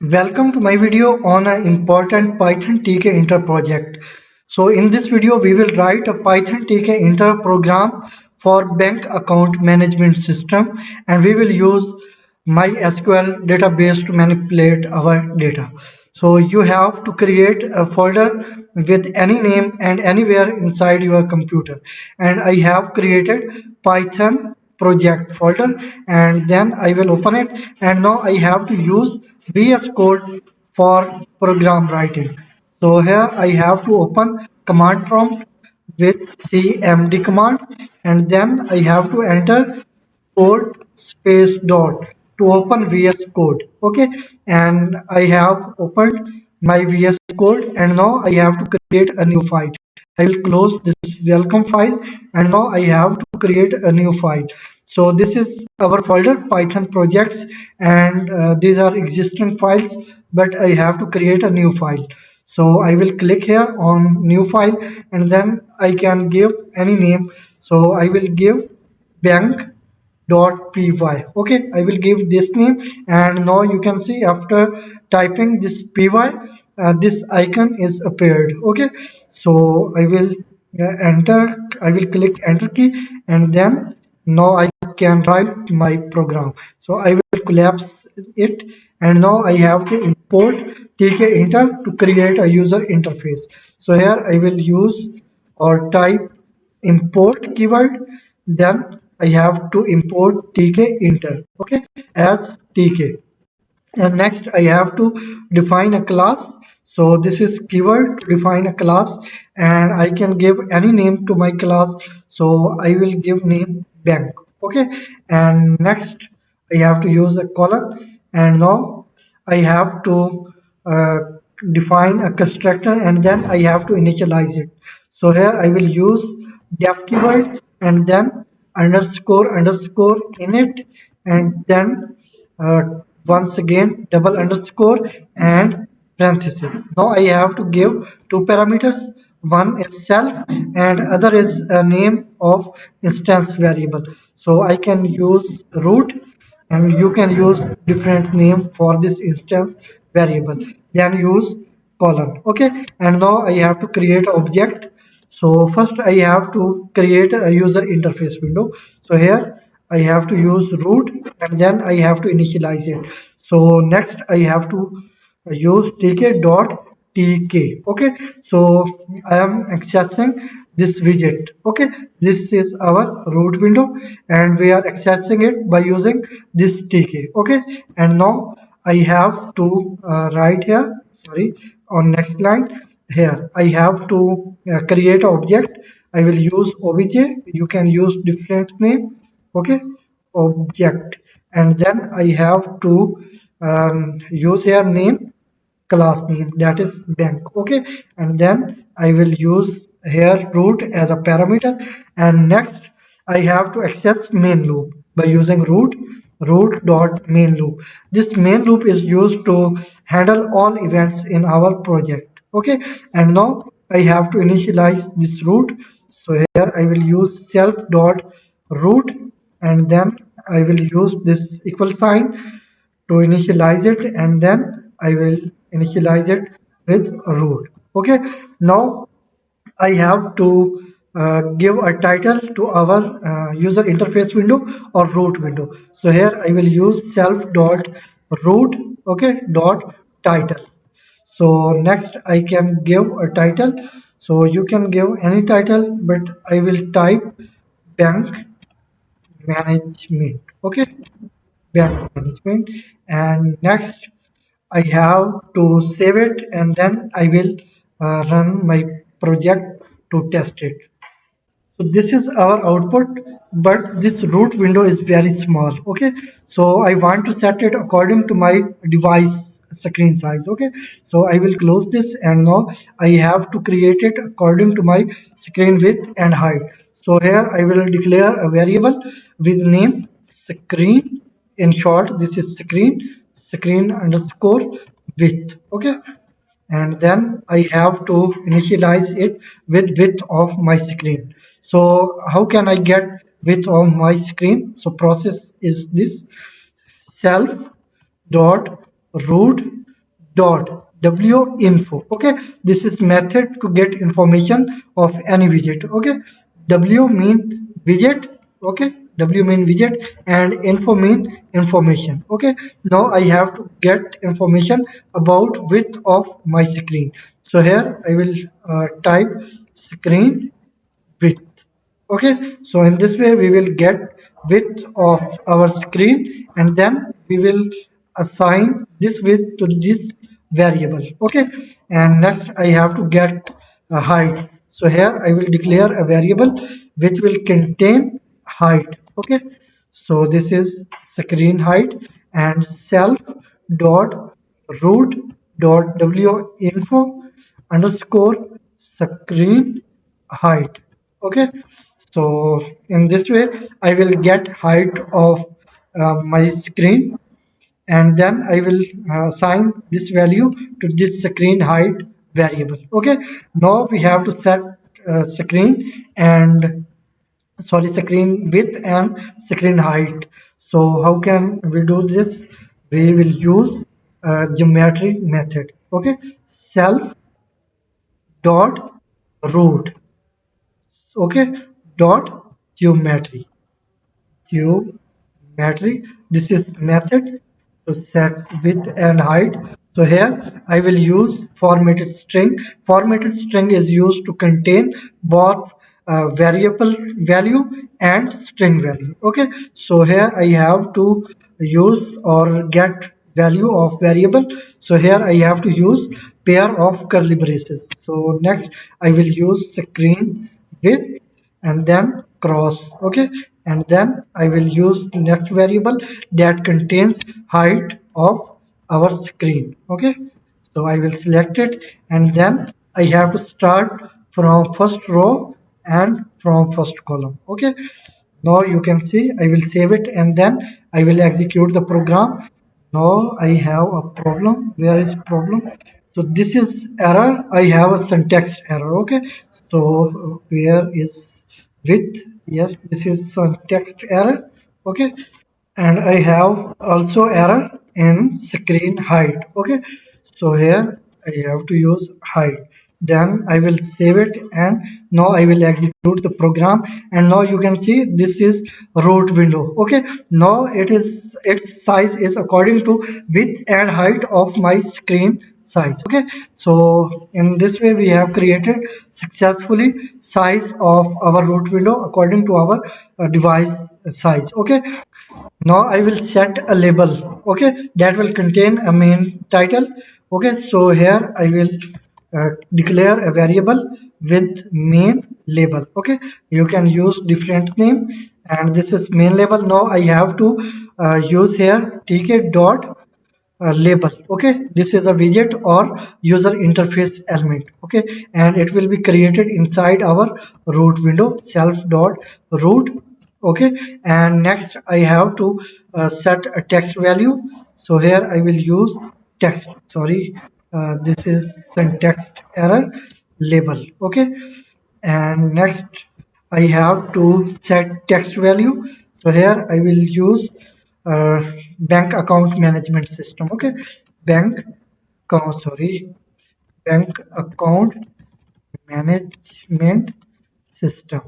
Welcome to my video on an important Python Tkinter project. So in this video we will write a Python Tkinter program for bank account management system, and we will use MySQL database to manipulate our data. So you have to create a folder with any name and anywhere inside your computer, and I have created Python project folder, and then I will open it, and now I have to use VS Code for program writing. So here I have to open command prompt with cmd command, and then I have to enter code space dot to open VS Code. Okay, and I have opened my VS Code, and now I have to create a new file. I will close this welcome file, and now I have to create a new file. So this is our folder Python projects, and these are existing files, but I have to create a new file. So I will click here on new file, and then I can give any name. So I will give bank.py. Okay, I will give this name, and now you can see after typing this py, this icon is appeared. Okay, so I will enter, I will click enter key, and then now I can write my program. So I will collapse it, and now I have to import tkinter to create a user interface. So here I will use or type import keyword, then I have to import tkinter, okay, as tk. And next I have to define a class. So this is keyword to define a class, and I can give any name to my class. So I will give name bank. Okay, and next I have to use a colon, and now I have to uh, define a constructor, and then I have to initialize it. So here I will use def keyword, and then underscore init, and then uh, once again double underscore and parenthesis. Now I have to give two parameters. One is self, and other is a name of instance variable. So I can use root, and you can use different name for this instance variable. Then use colon. Okay, and now I have to create an object. So first I have to create a user interface window. So here I have to use root, and then I have to initialize it. So next I have to use tk. Okay, so I am accessing this widget. Okay, this is our root window, and we are accessing it by using this tk. Okay, and now I have to write here, sorry, on next line. Here I have to create an object. I will use obj, you can use different name. Okay, object, and then I have to use here name, class name, that is bank. Okay, and then I will use here root as a parameter, and next I have to access main loop by using root dot main loop. This main loop is used to handle all events in our project. Okay, and now I have to initialize this root. So here I will use self dot root, and then I will use this equal sign to initialize it, and then I will initialize it with root. Okay, now I have to give a title to our user interface window or root window. So here I will use self dot root, okay, dot title. So next I can give a title. So you can give any title, but I will type bank management. Okay, bank management, and next I have to save it, and then I will run my project to test it. So this is our output, but this root window is very small. Okay, so I want to set it according to my device screen size. Okay, so I will close this, and now I have to create it according to my screen width and height. So here I will declare a variable with name screen. In short, this is screen underscore width. Okay, and then I have to initialize it with width of my screen. So how can I get width of my screen? So process is this self dot root dot w info. Okay, this is method to get information of any widget. Okay, w mean widget. Okay, w mean widget and info mean information. Okay, now I have to get information about width of my screen. So here I will type screen width. Okay, so in this way we will get width of our screen, and then we will assign this width to this variable. Okay, and next I have to get a height. So here I will declare a variable which will contain height. Okay, so this is screen height, and self dot root dot w info underscore screen height. Okay, so in this way I will get height of my screen, and then I will assign this value to this screen height variable. Okay, now we have to set screen and screen width and screen height. So how can we do this? We will use geometry method. Okay, self dot root. Okay, dot geometry. Geometry. This is method to set width and height. So here I will use formatted string. Formatted string is used to contain both variable value and string value. Okay, so here I have to use or get value of variable. So here I have to use pair of curly braces. So next I will use screen width and then cross. Okay, and then I will use the next variable that contains height of our screen. Okay, so I will select it, and then I have to start from first row and from first column. Okay, now you can see I will save it, and then I will execute the program. Now I have a problem. Where is problem? So this is error. I have a syntax error. Okay, so where is width? Yes, this is syntax error. Okay, and I have also error in screen height. Okay, so here I have to use height. Then I will save it, and now I will execute the program, and now you can see this is root window. Okay, now its size is according to width and height of my screen size. Okay, so in this way we have created successfully size of our root window according to our device size. Okay, now I will set a label. Okay, that will contain a main title. Okay, so here I will declare a variable with main label. Okay, you can use different name, and this is main label. Now I have to use here tk dot label. Okay, this is a widget or user interface element. Okay, and it will be created inside our root window, self dot root. Okay, and next I have to set a text value. So here I will use text. Sorry, this is syntax error label. Okay, and next I have to set text value. So here I will use uh, bank account management system. Okay, bank account, sorry, bank account management system.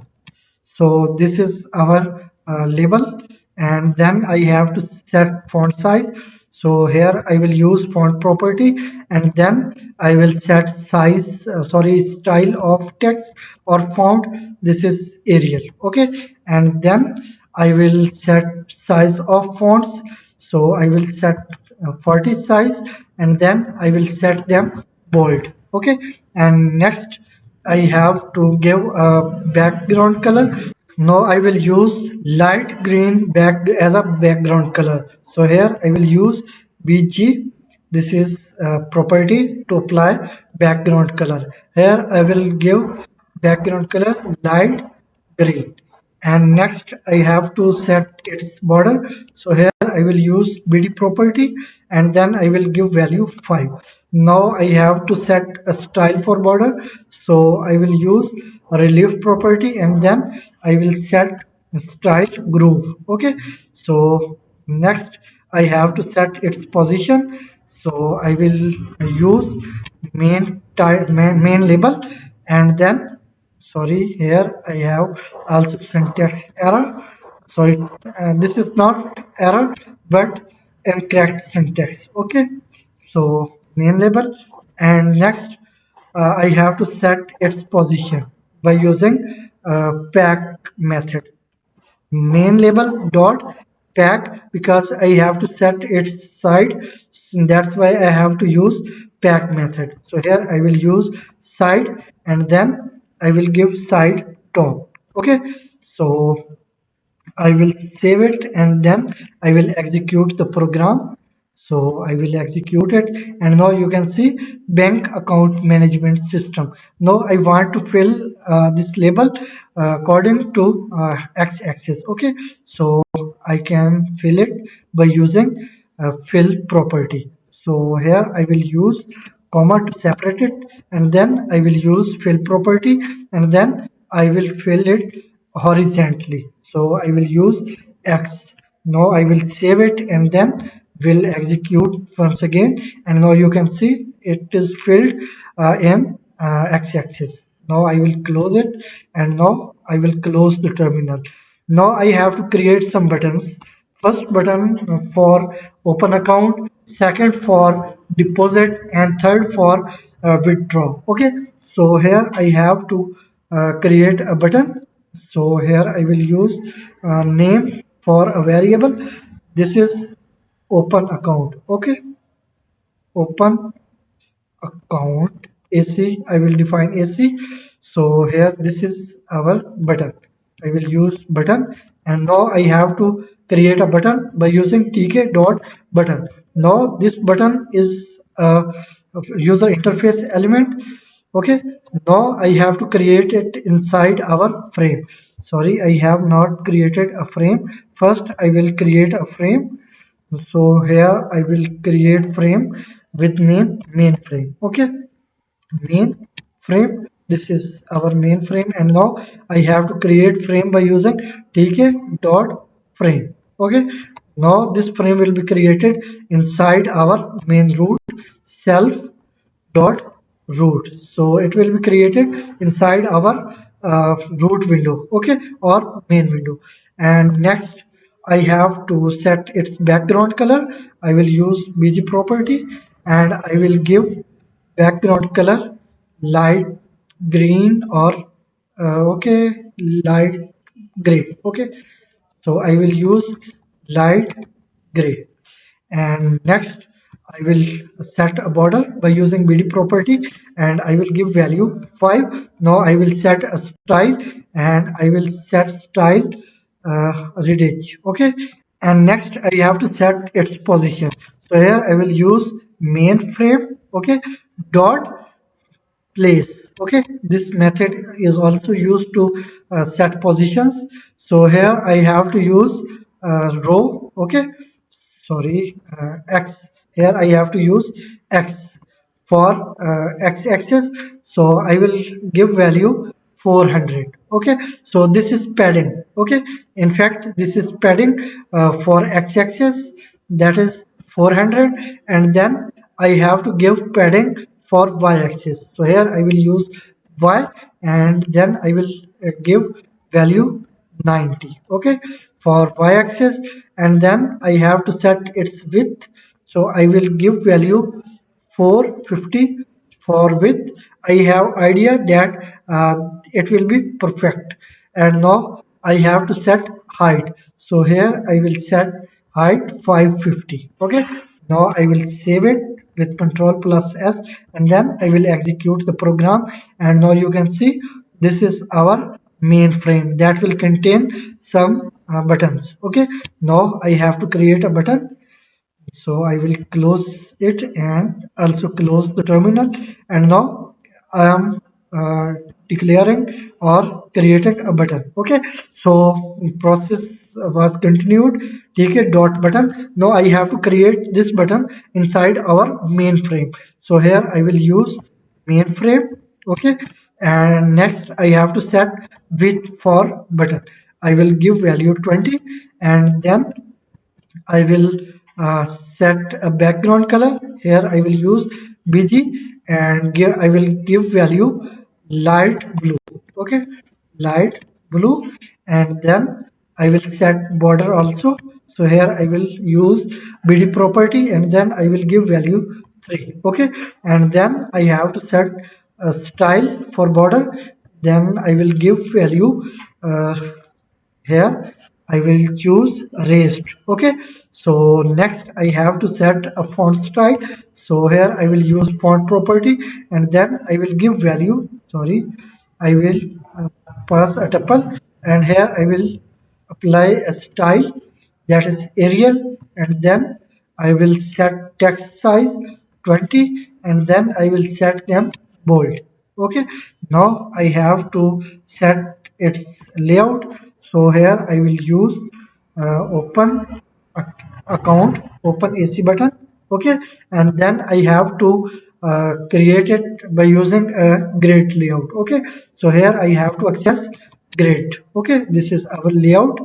So this is our label, and then I have to set font size. So here I will use font property, and then I will set size, style of text or font. This is Arial. Okay, and then I will set size of fonts. So I will set 40 size, and then I will set them bold. Okay, and next I have to give a background color. Now I will use light green back as a background color. So here I will use BG. This is a property to apply background color. Here I will give background color light green. And next I have to set its border. So here I will use BD property, and then I will give value 5. Now I have to set a style for border. So I will use relief property, and then I will set style groove. Okay, so next I have to set its position. So I will use main label, and then sorry, here I have also syntax error. Sorry, this is not error but incorrect syntax. Okay, so main label, and next I have to set its position by using pack method. Main label dot pack, because I have to set its side, that's why I have to use pack method. So here I will use side, and then I will give side top. Okay, so I will save it, and then I will execute the program. So I will execute it, and now you can see bank account management system. Now I want to fill this label according to x-axis. Okay, so I can fill it by using fill property. So here I will use comma to separate it, and then I will use fill property, and then I will fill it horizontally. So I will use X. Now I will save it, and then will execute once again, and now you can see it is filled in x-axis. Now I will close it, and now I will close the terminal. Now I have to create some buttons. First button for open account, second for deposit, and third for withdraw. Okay, so here I have to create a button. So here I will use name for a variable. This is open account. Okay, open account AC. I will define AC. So here this is our button. I will use button, and now I have to create a button by using tk dot button. Now this button is a user interface element. Okay, now I have to create it inside our frame. Sorry, I have not created a frame. First I will create a frame. So here I will create frame with name main frame. Okay, main frame, this is our main frame, and now I have to create frame by using tk dot frame. Okay, now this frame will be created inside our main root self dot root. So it will be created inside our root window. Okay, or main window. And next I have to set its background color. I will use bg property, and I will give background color light green, or okay, light gray. Okay, so I will use light gray. And next I will set a border by using bd property, and I will give value 5. Now I will set a style, and I will set style red edge. Okay, and next I have to set its position. So here I will use main frame. Okay, dot place. Okay, this method is also used to set positions. So here I have to use row. Okay, sorry, x. Here I have to use x for x-axis. So I will give value 400. Okay, so this is padding. Okay, in fact this is padding for x-axis, that is 400, and then I have to give padding for y-axis. So here I will use y, and then I will give value 90. Okay, for y-axis, and then I have to set its width. So I will give value 450 for width. I have idea that it will be perfect. And now I have to set height. So here I will set height 550. Okay, now I will save it with control plus s, and then I will execute the program. And now you can see this is our main frame that will contain some buttons. Okay, now I have to create a button. So I will close it, and also close the terminal. And now I am declaring or creating a button. Okay, so process was continued. Tk dot button. Now I have to create this button inside our main frame. So here I will use main frame. Okay, and next I have to set width for button. I will give value 20, and then I will set a background color. Here I will use BG and I will give value light blue. Okay, light blue, and then I will set border also. So here I will use BD property and then I will give value 3. Okay, and then I have to set a style for border. Then I will give value here I will choose raised. Okay, so next I have to set a font style. So here I will use font property and then I will give value, sorry, I will pass a tuple, and here I will apply a style, that is Arial, and then I will set text size 20 and then I will set them bold. Okay, now I have to set its layout. So here I will use open account, open AC button. Okay, and then I have to create it by using a grid layout. Okay, so here I have to access grid. Okay, this is our layout,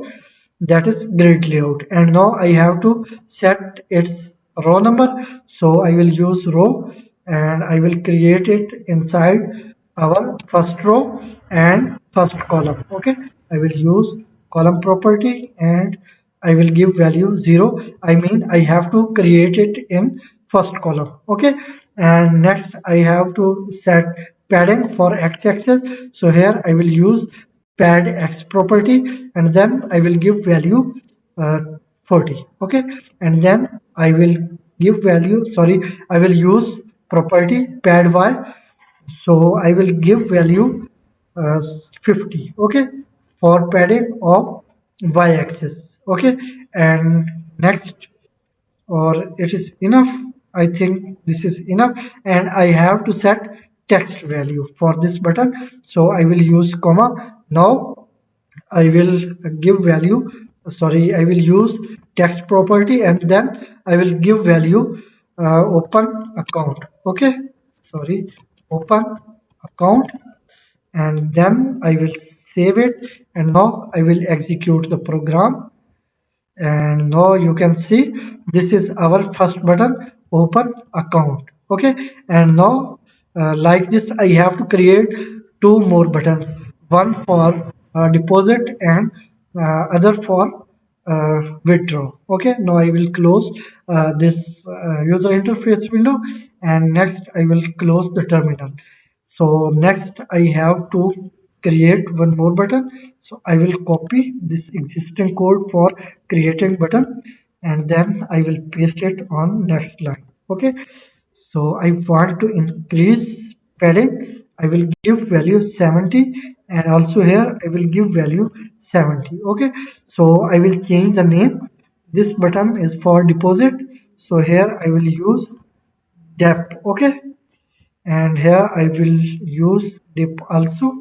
that is grid layout, and now I have to set its row number. So I will use row and I will create it inside our first row and first column. Okay, I will use column property and I will give value 0. I mean I have to create it in first column. Okay, and next I have to set padding for x-axis. So here I will use pad x property and then I will give value 40. Okay, and then I will give value, sorry, I will use property pad y. So I will give value uh, 50. Okay, for padding of y-axis. Okay, and next, or it is enough, I think this is enough, and I have to set text value for this button. So I will use comma. Now I will give value, sorry, I will use text property and then I will give value open account. Okay, sorry, open account, and then I will save it, and now I will execute the program. And now you can see this is our first button, open account. Okay, and now like this I have to create two more buttons, one for deposit and other for withdraw. Okay, now I will close this user interface window, and next I will close the terminal. So next I have to create one more button. So I will copy this existing code for creating button and then I will paste it on next line. Okay, so I want to increase padding. I will give value 70, and also here I will give value 70. Okay, so I will change the name. This button is for deposit. So here I will use dep. Okay, and here I will use dip also.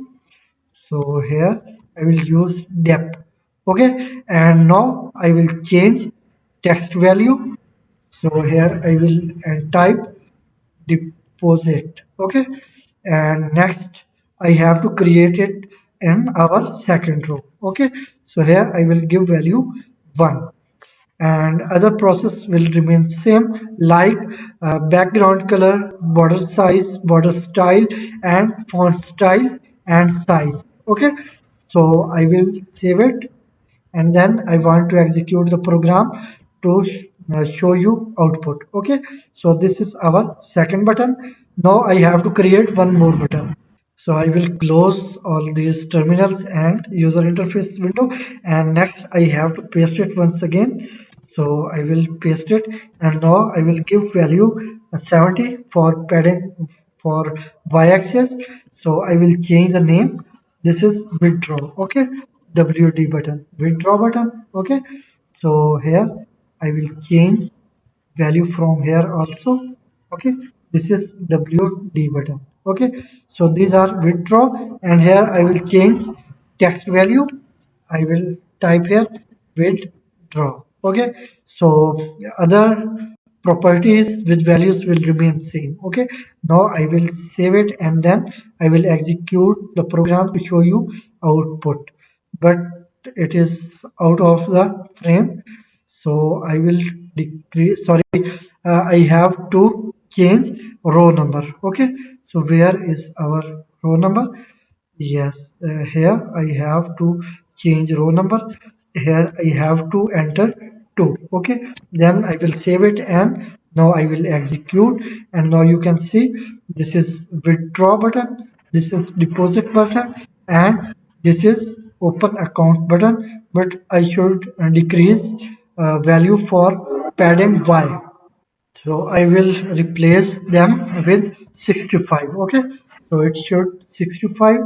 So here I will use depth. Okay, and now I will change text value. So here I will type deposit. Okay, and next I have to create it in our second row. Okay, so here I will give value 1, and other process will remain same, like background color, border size, border style, and font style and size. Okay, so I will save it, and then I want to execute the program to show you output. Okay, so this is our second button. Now I have to create one more button. So I will close all these terminals and user interface window, and next I have to paste it once again. So I will paste it, and now I will give value 70 for padding for y-axis. So I will change the name. This is withdraw. Okay, WD button, withdraw button. Okay, so here I will change value from here also. Okay, this is WD button. Okay, so these are withdraw, and here I will change text value. I will type here withdraw. Okay, so other properties with values will remain same. Okay, now I will save it and then I will execute the program to show you output, but it is out of the frame. So I will decrease, sorry, I have to change row number. Okay, so where is our row number? Yes, here I have to change row number. Here I have to enter 2. Okay, then I will save it and now I will execute. And now you can see this is withdraw button, this is deposit button, and this is open account button. But I should decrease value for padding Y. So I will replace them with 65. Okay. So it should 65.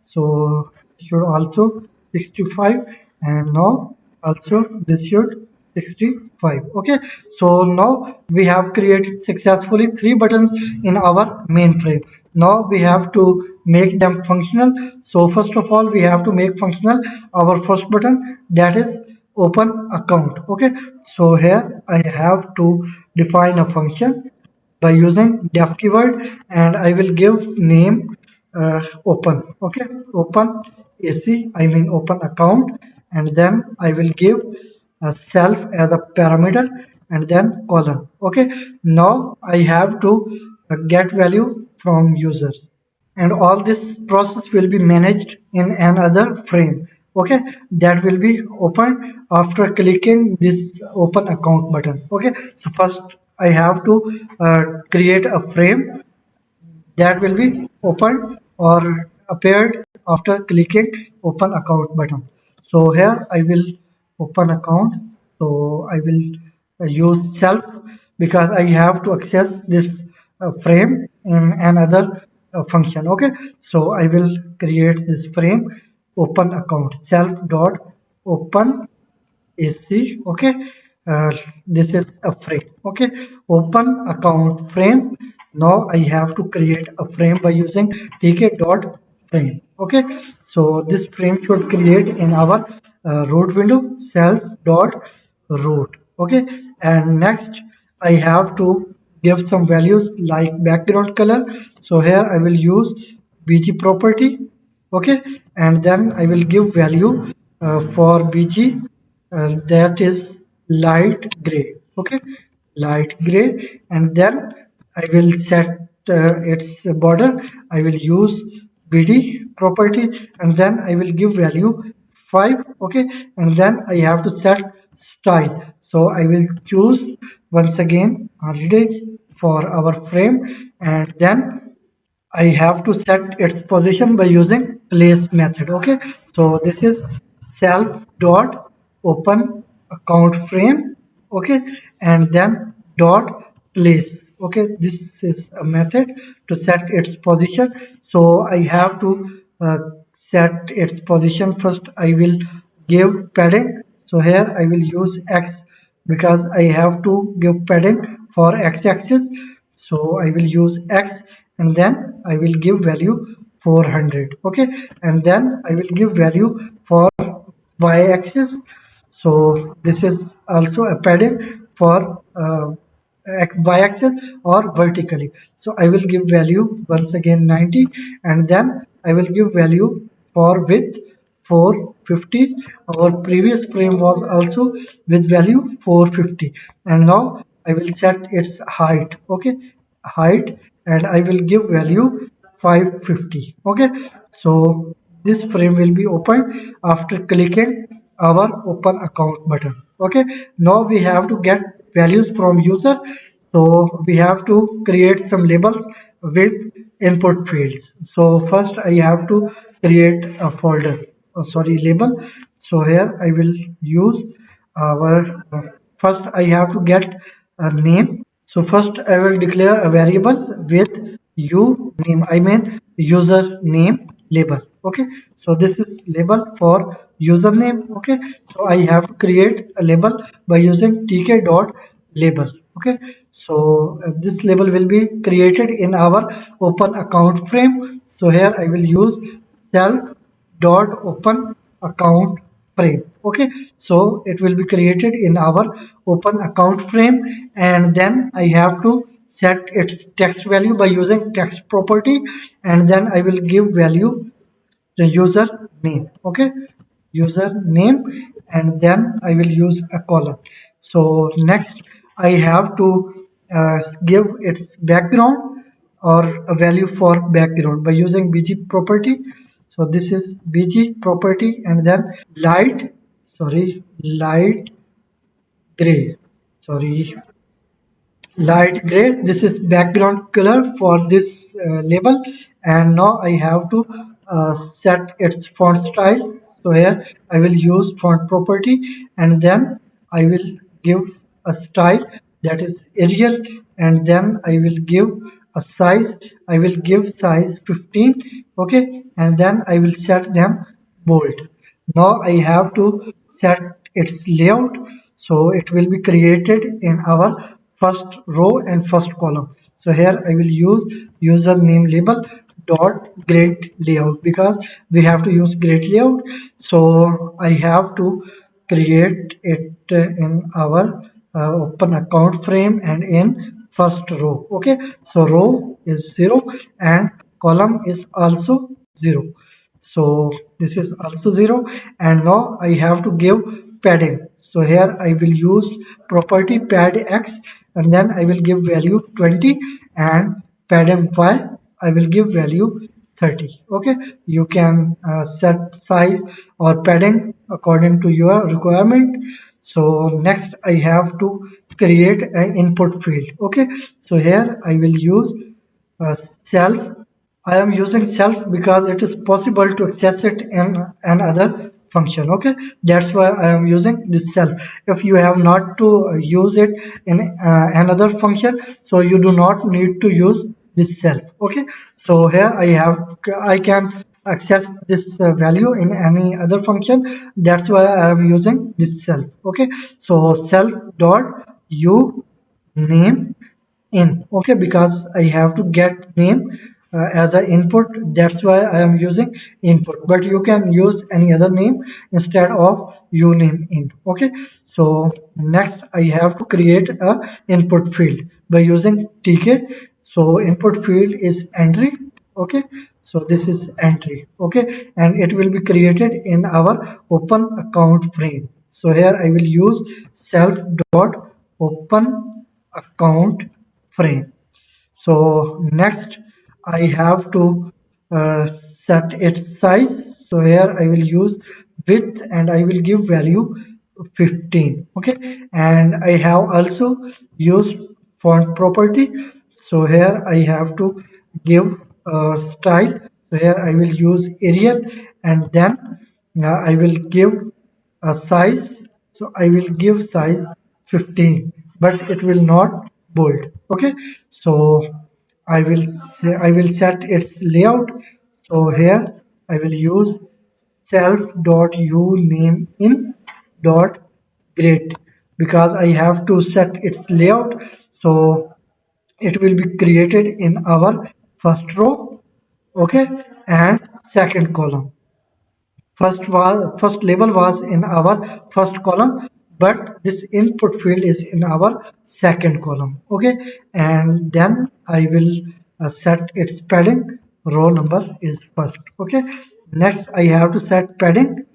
So it should also 65. And now also this should 65. Okay. So now we have created successfully 3 buttons in our mainframe. Now we have to make them functional. So first of all, we have to make functional our first button, that is open account. Okay, so here I have to define a function by using def keyword, and I will give name open. Okay, open AC, I mean open account, and then I will give a self as a parameter and then column. Okay, now I have to get value from users, and all this process will be managed in another frame. Okay, that will be opened after clicking this open account button. Okay, so first I have to create a frame that will be opened or appeared after clicking open account button. So here I will open account. So I will use self because I have to access this frame in another function. Okay, so I will create this frame open account self dot open AC. Okay, uh, this is a frame. Okay, open account frame. Now I have to create a frame by using tk dot frame. Okay, so this frame should create in our root window self dot root. Okay, and next I have to give some values like background color. So here I will use bg property. Okay, and then I will give value for bg, that is light gray. Okay, light gray, and then I will set its border. I will use bd property, and then I will give value 5. Okay, and then I have to set style. So I will choose once again heritage for our frame, and then I have to set its position by using place method. Okay, so this is self dot open account frame. Okay, and then dot place. Okay, this is a method to set its position. So I have to set its position first. I will give padding. So here I will use x because I have to give padding for x-axis. So I will use x, and then I will give value 400. Okay, and then I will give value for y-axis. So this is also a padding for y-axis or vertically. So I will give value once again 90, and then I will give value for width 450. Our previous frame was also with value 450, and now I will set its height. Okay, height, and I will give value 550. Okay, so this frame will be opened after clicking our open account button. Okay, now we have to get values from user. So we have to create some labels with input fields. So first I have to create a folder, sorry, label. So here I will use our first I have to get a name. So first I will declare a variable with u name, I mean user name label. Okay, so this is label for username. Okay, so I have to create a label by using tk dot label. Okay, so this label will be created in our open account frame. So here I will use self dot open account frame. Okay, so it will be created in our open account frame, and then I have to set its text value by using text property, and then I will give value the user name. Okay, user name, and then I will use a colon. So next I have to give its background or a value for background by using bg property. So this is bg property and then light, sorry, light gray, sorry, light gray. This is background color for this label, and now I have to set its font style. So here I will use font property, and then I will give a style that is Arial, and then I will give a size. I will give size 15. Okay, and then I will set them bold. Now I have to set its layout, so it will be created in our first row and first column. So here I will use username label dot grid layout because we have to use grid layout. So I have to create it in our open account frame and in first row. Okay, so row is 0 and column is also 0. So this is also 0, and now I have to give padding. So here I will use property pad x, and then I will give value 20, and padding y I will give value 30. Okay, you can set size or padding according to your requirement. So next I have to create an input field. Okay, so here I will use uh, self. I am using self because it is possible to access it in another function. Okay, that's why I am using this self. If you have not to use it in another function, so you do not need to use this self. Okay, so here I can access this value in any other function. That's why I am using this self. Okay, so self dot u name in. Okay, because I have to get name as an input, that's why I am using input, but you can use any other name instead of uname in. Okay, so next I have to create a input field by using tk. So input field is entry. Okay, so this is entry. Okay, and it will be created in our open account frame. So here I will use self dot open account frame. So next I have to set its size. So here I will use width and I will give value 15. Okay, and I have also used font property. So here I have to give a style. So here I will use Arial, and then I will give a size. So I will give size 15, but it will not bold. Okay, so I will set its layout. So here I will use self dot u name in dot grid because I have to set its layout. So it will be created in our first row. Okay, and second column. First label was in our first column, but this input field is in our second column. Okay, and then I will set its padding. Row number is first. Okay, next I have to set padding.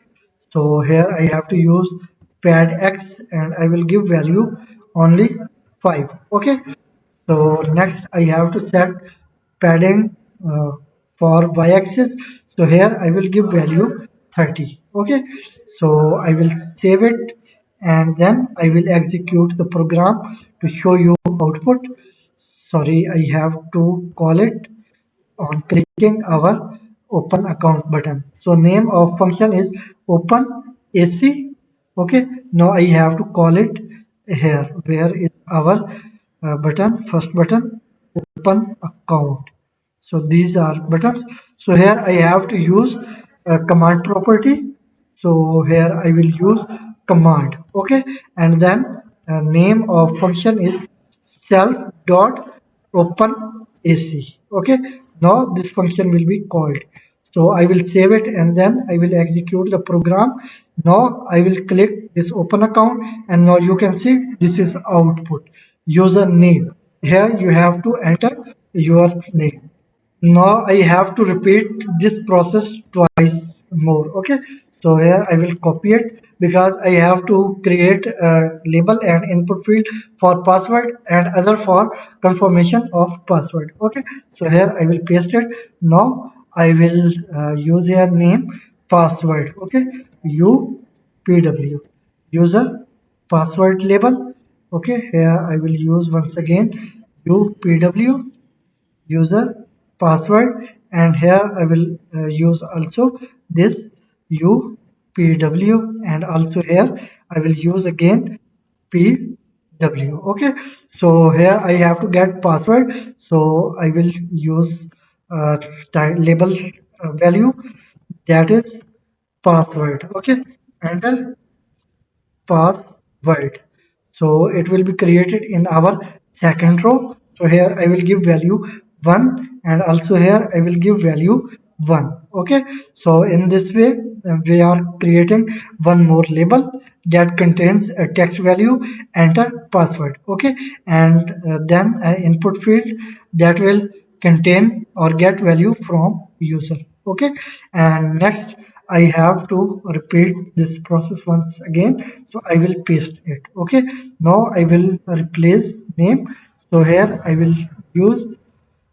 So here I have to use pad x, and I will give value only 5. Okay, so next I have to set padding for y-axis. So here I will give value 30. Okay, so I will save it, and then I will execute the program to show you output. Sorry, I have to call it on clicking our open account button. So name of function is open AC. Okay, now I have to call it here. Where is our button? First button, open account. So these are buttons. So here I have to use command property. So here I will use command. Okay, and then name of function is self dot open AC. Okay, now this function will be called. So I will save it, and then I will execute the program. Now I will click this open account, and now you can see this is output username. Here you have to enter your name. Now I have to repeat this process twice more. Okay, So here I will copy it because I have to create a label and input field for password and other for confirmation of password. Okay, so here I will paste it. Now I will use here name password. Okay, UPW user password label. Okay, here I will use once again UPW user password, and here I will use also this UPW, and also here I will use again PW. Okay, so here I have to get password, so I will use uh, label value, that is password. Okay, enter password. So it will be created in our second row. So here I will give value 1, and also here I will give value 1. Okay. So in this way we are creating one more label that contains a text value, enter password. Okay. And then an input field that will contain or get value from user. Okay, and next I have to repeat this process once again, so I will paste it. Okay, now I will replace name, so here I will use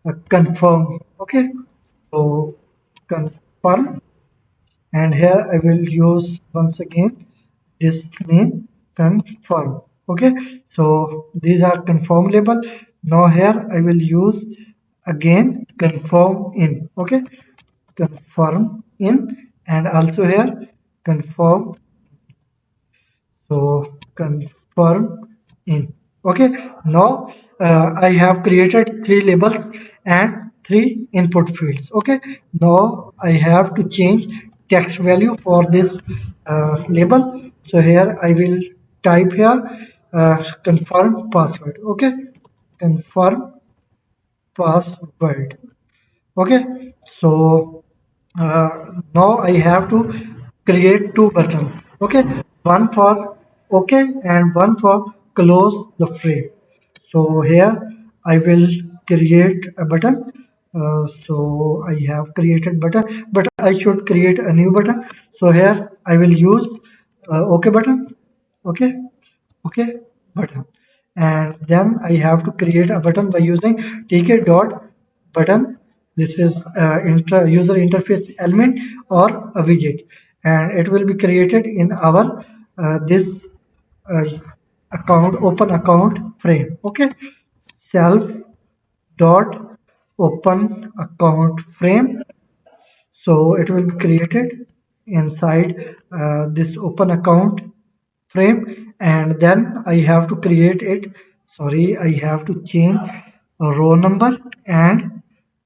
a confirm. Okay, so confirm, and here I will use once again this name confirm. Okay, so these are confirm label. Now here I will use again confirm in. Okay, confirm in, and also here confirm, so confirm in. Okay, now I have created three labels and three input fields. Okay, now I have to change text value for this label, so here I will type here confirm password. Okay, confirm password. Okay, so now I have to create two buttons. Okay, one for okay and one for close the frame. So here I will create a button. So I have created button, but I should create a new button. So here I will use okay button. Okay, okay button, and then I have to create a button by using tk dot button. This is user interface element or a widget, and it will be created in our this uh, account open account frame. Okay, self dot open account frame, so it will be created inside this open account frame, and then I have to create it. Sorry, I have to change a row number and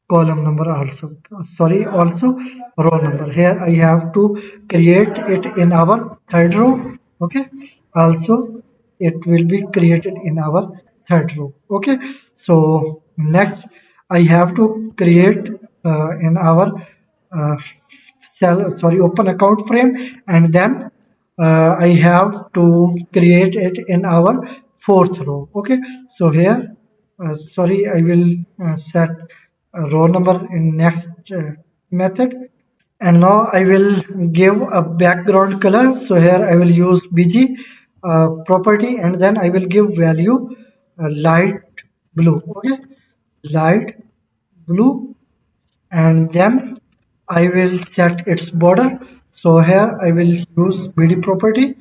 column number also. Sorry, also row number. Here I have to create it in our third row. Okay. Also, it will be created in our third row. Okay. So next, I have to create in our uh, sorry, open account frame, and then I have to create it in our fourth row. Okay, so here sorry, I will set a row number in next method, and now I will give a background color. So here I will use bg property, and then I will give value light blue. Okay, light blue, and then I will set its border. So here I will use BD property,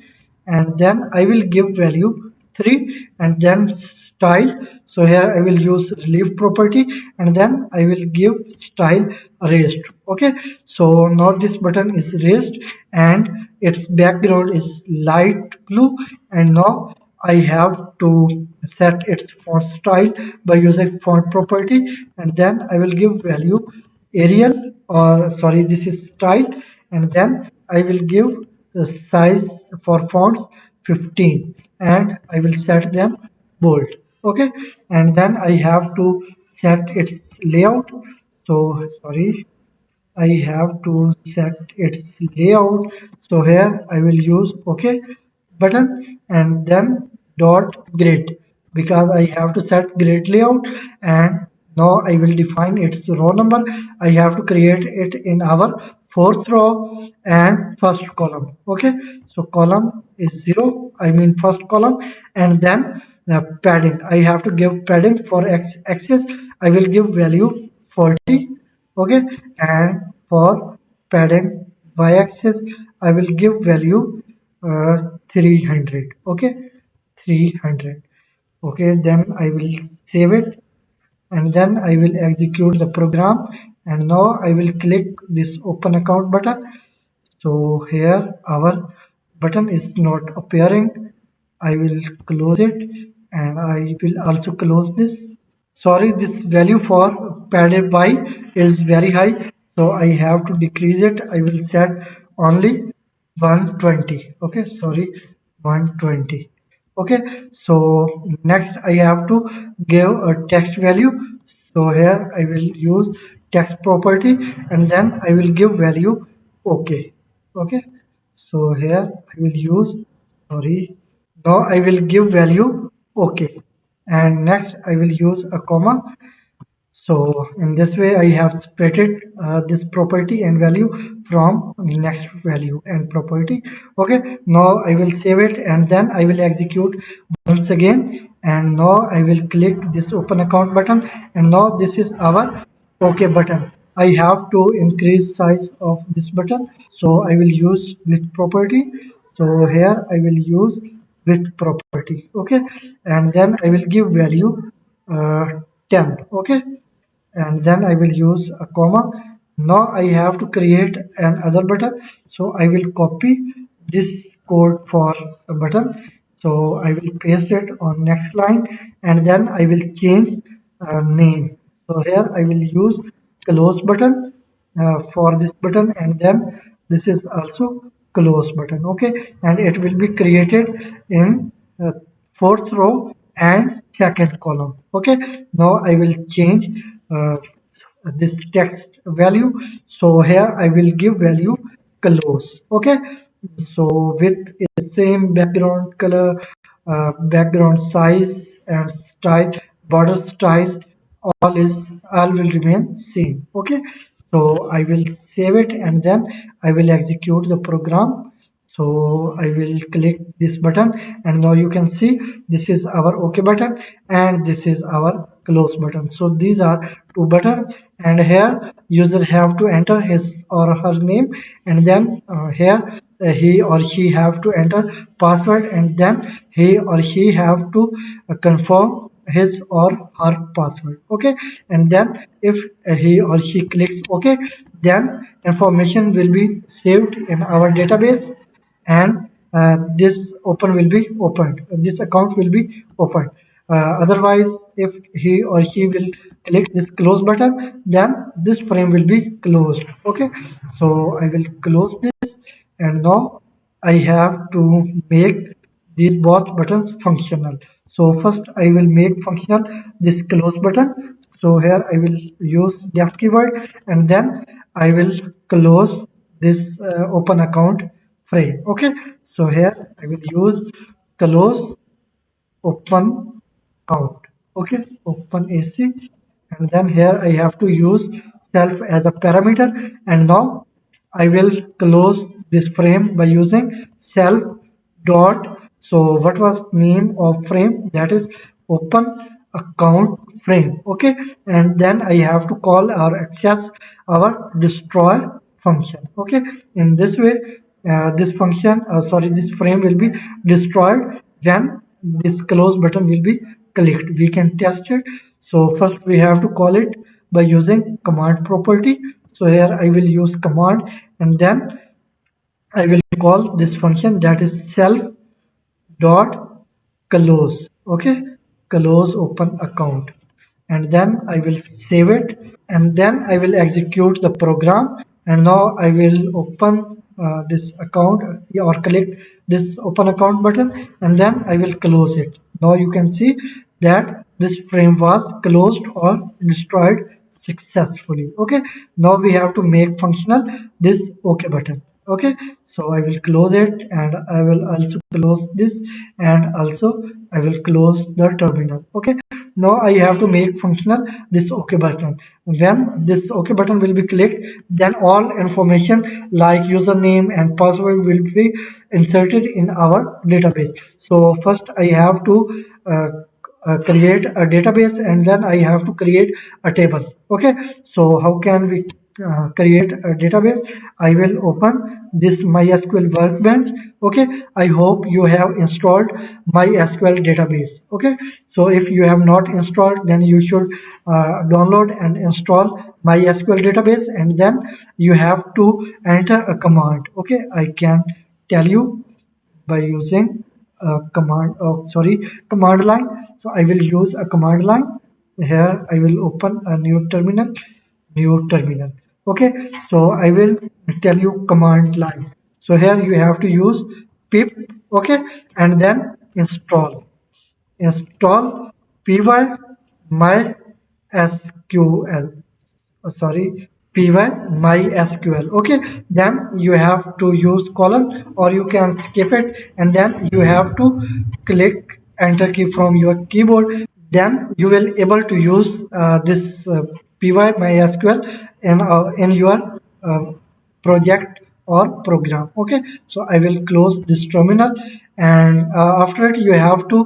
and then I will give value 3, and then style. So here I will use relief property, and then I will give style raised. Okay, so now this button is raised and its background is light blue, and now I have to set its font style by using font property, and then I will give value Arial, or sorry, this is style, and then I will give the size for fonts 15, and I will set them bold. Okay, and then I have to set its layout. So sorry, I have to set its layout. So here I will use OK button, and then dot grid, because I have to set grid layout, and now I will define its row number. I have to create it in our fourth row and first column. Okay, so column is 0, I mean first column, and then the padding, I have to give padding for axis, I will give value 40. Okay, and for padding y axis I will give value 300. Okay, 300. Okay, then I will save it, and then I will execute the program, and now I will click this open account button. So here our button is not appearing. I will close it, and I will also close this. Sorry, this value for padded by is very high, so I have to decrease it. I will set only 120. Okay, sorry, 120. Okay, so next I have to give a text value. So here I will use text property, and then I will give value OK. Okay, so here I will use, sorry, now I will give value OK, and next I will use a comma. So in this way I have separated this property and value from next value and property. Okay, now I will save it, and then I will execute once again, and now I will click this open account button, and now this is our OK button. I have to increase size of this button, so I will use with property. So here I will use with property. Okay, and then I will give value uh, 10. Okay, and then I will use a comma. Now I have to create another button, so I will copy this code for a button. So I will paste it on next line, and then I will change name. So here I will use close button for this button, and then this is also close button. Okay, and it will be created in fourth row and second column. Okay, now I will change this text value. So here I will give value close. Okay, so with a same background color, background size and style, border style, all will remain same. Okay, so I will save it, and then I will execute the program. So I will click this button, and now you can see this is our OK button, and this is our close button. So these are two buttons, and here user have to enter his or her name, and then here he or she have to enter password, and then he or she have to confirm his or her password. Okay, and then if he or she clicks OK, then information will be saved in our database, and this open will be opened, this account will be opened. Otherwise, if he or she will click this close button, then this frame will be closed. Okay, so I will close this, and now I have to make these both buttons functional. So first I will make functional this close button. So here I will use left keyword, and then I will close this open account frame. Okay, so here I will use close open count. Okay, open AC, and then here I have to use self as a parameter, and now I will close this frame by using self dot. So what was name of frame? That is open account frame. Okay, and then I have to call or access our destroy function. Okay, in this way this function, sorry, this frame will be destroyed when this close button will be clicked. We can test it. So first we have to call it by using command property. So here I will use command, and then I will call this function, that is self dot close. Okay, close open account, and then I will save it, and then I will execute the program, and now I will open this account or click this open account button, and then I will close it. Now you can see that this frame was closed or destroyed successfully. Okay, now we have to make functional this OK button. Okay, so I will close it, and I will also close this, and also I will close the terminal. Okay, now I have to make functional this OK button. When this OK button will be clicked, then all information like username and password will be inserted in our database. So first I have to create a database, and then I have to create a table. Okay, so how can we create a database? I will open this MySQL workbench. Okay, I hope you have installed MySQL database. Okay, so if you have not installed, then you should download and install MySQL database, and then you have to enter a command. Okay, I can tell you by using a command line. So I will use a command line. Here I will open a new terminal. Okay, so I will tell you command line. So here you have to use pip. Okay, and then install py mysql. Sorry, py mysql. Okay, then you have to use colon, or you can skip it, and then you have to click enter key from your keyboard. Then you will able to use this py mysql in your uh, project or program. Okay, so I will close this terminal, and after it you have to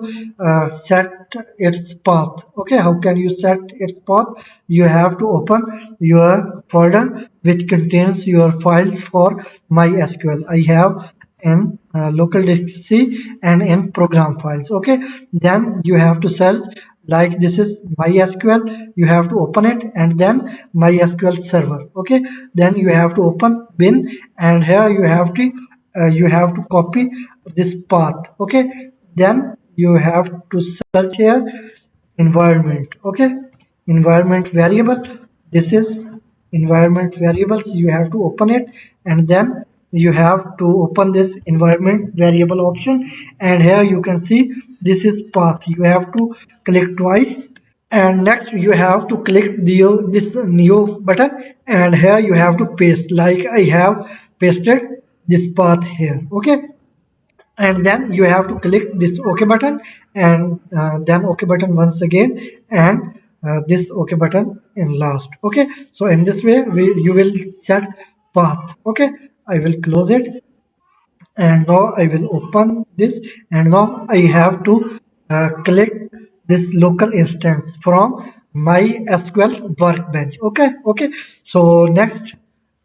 set its path. Okay, how can you set its path? You have to open your folder which contains your files for mysql. I have in local disk C and in program files. Okay, then you have to search, like this is mysql. You have to open it, and then mysql server. Okay, then you have to open bin, and here you have to copy this path. Okay, then you have to search here environment. Okay, environment variable. This is environment variables. You have to open it, and then you have to open this environment variable option, and here you can see this is path. You have to click twice, and next you have to click this new button, and here you have to paste, like I have pasted this path here. Okay, and then you have to click this OK button, and then OK button once again, and this OK button in last. Okay, so in this way you will set path. Okay, I will close it, and now I will open this, and now I have to click this local instance from my SQL workbench. Okay, okay. So next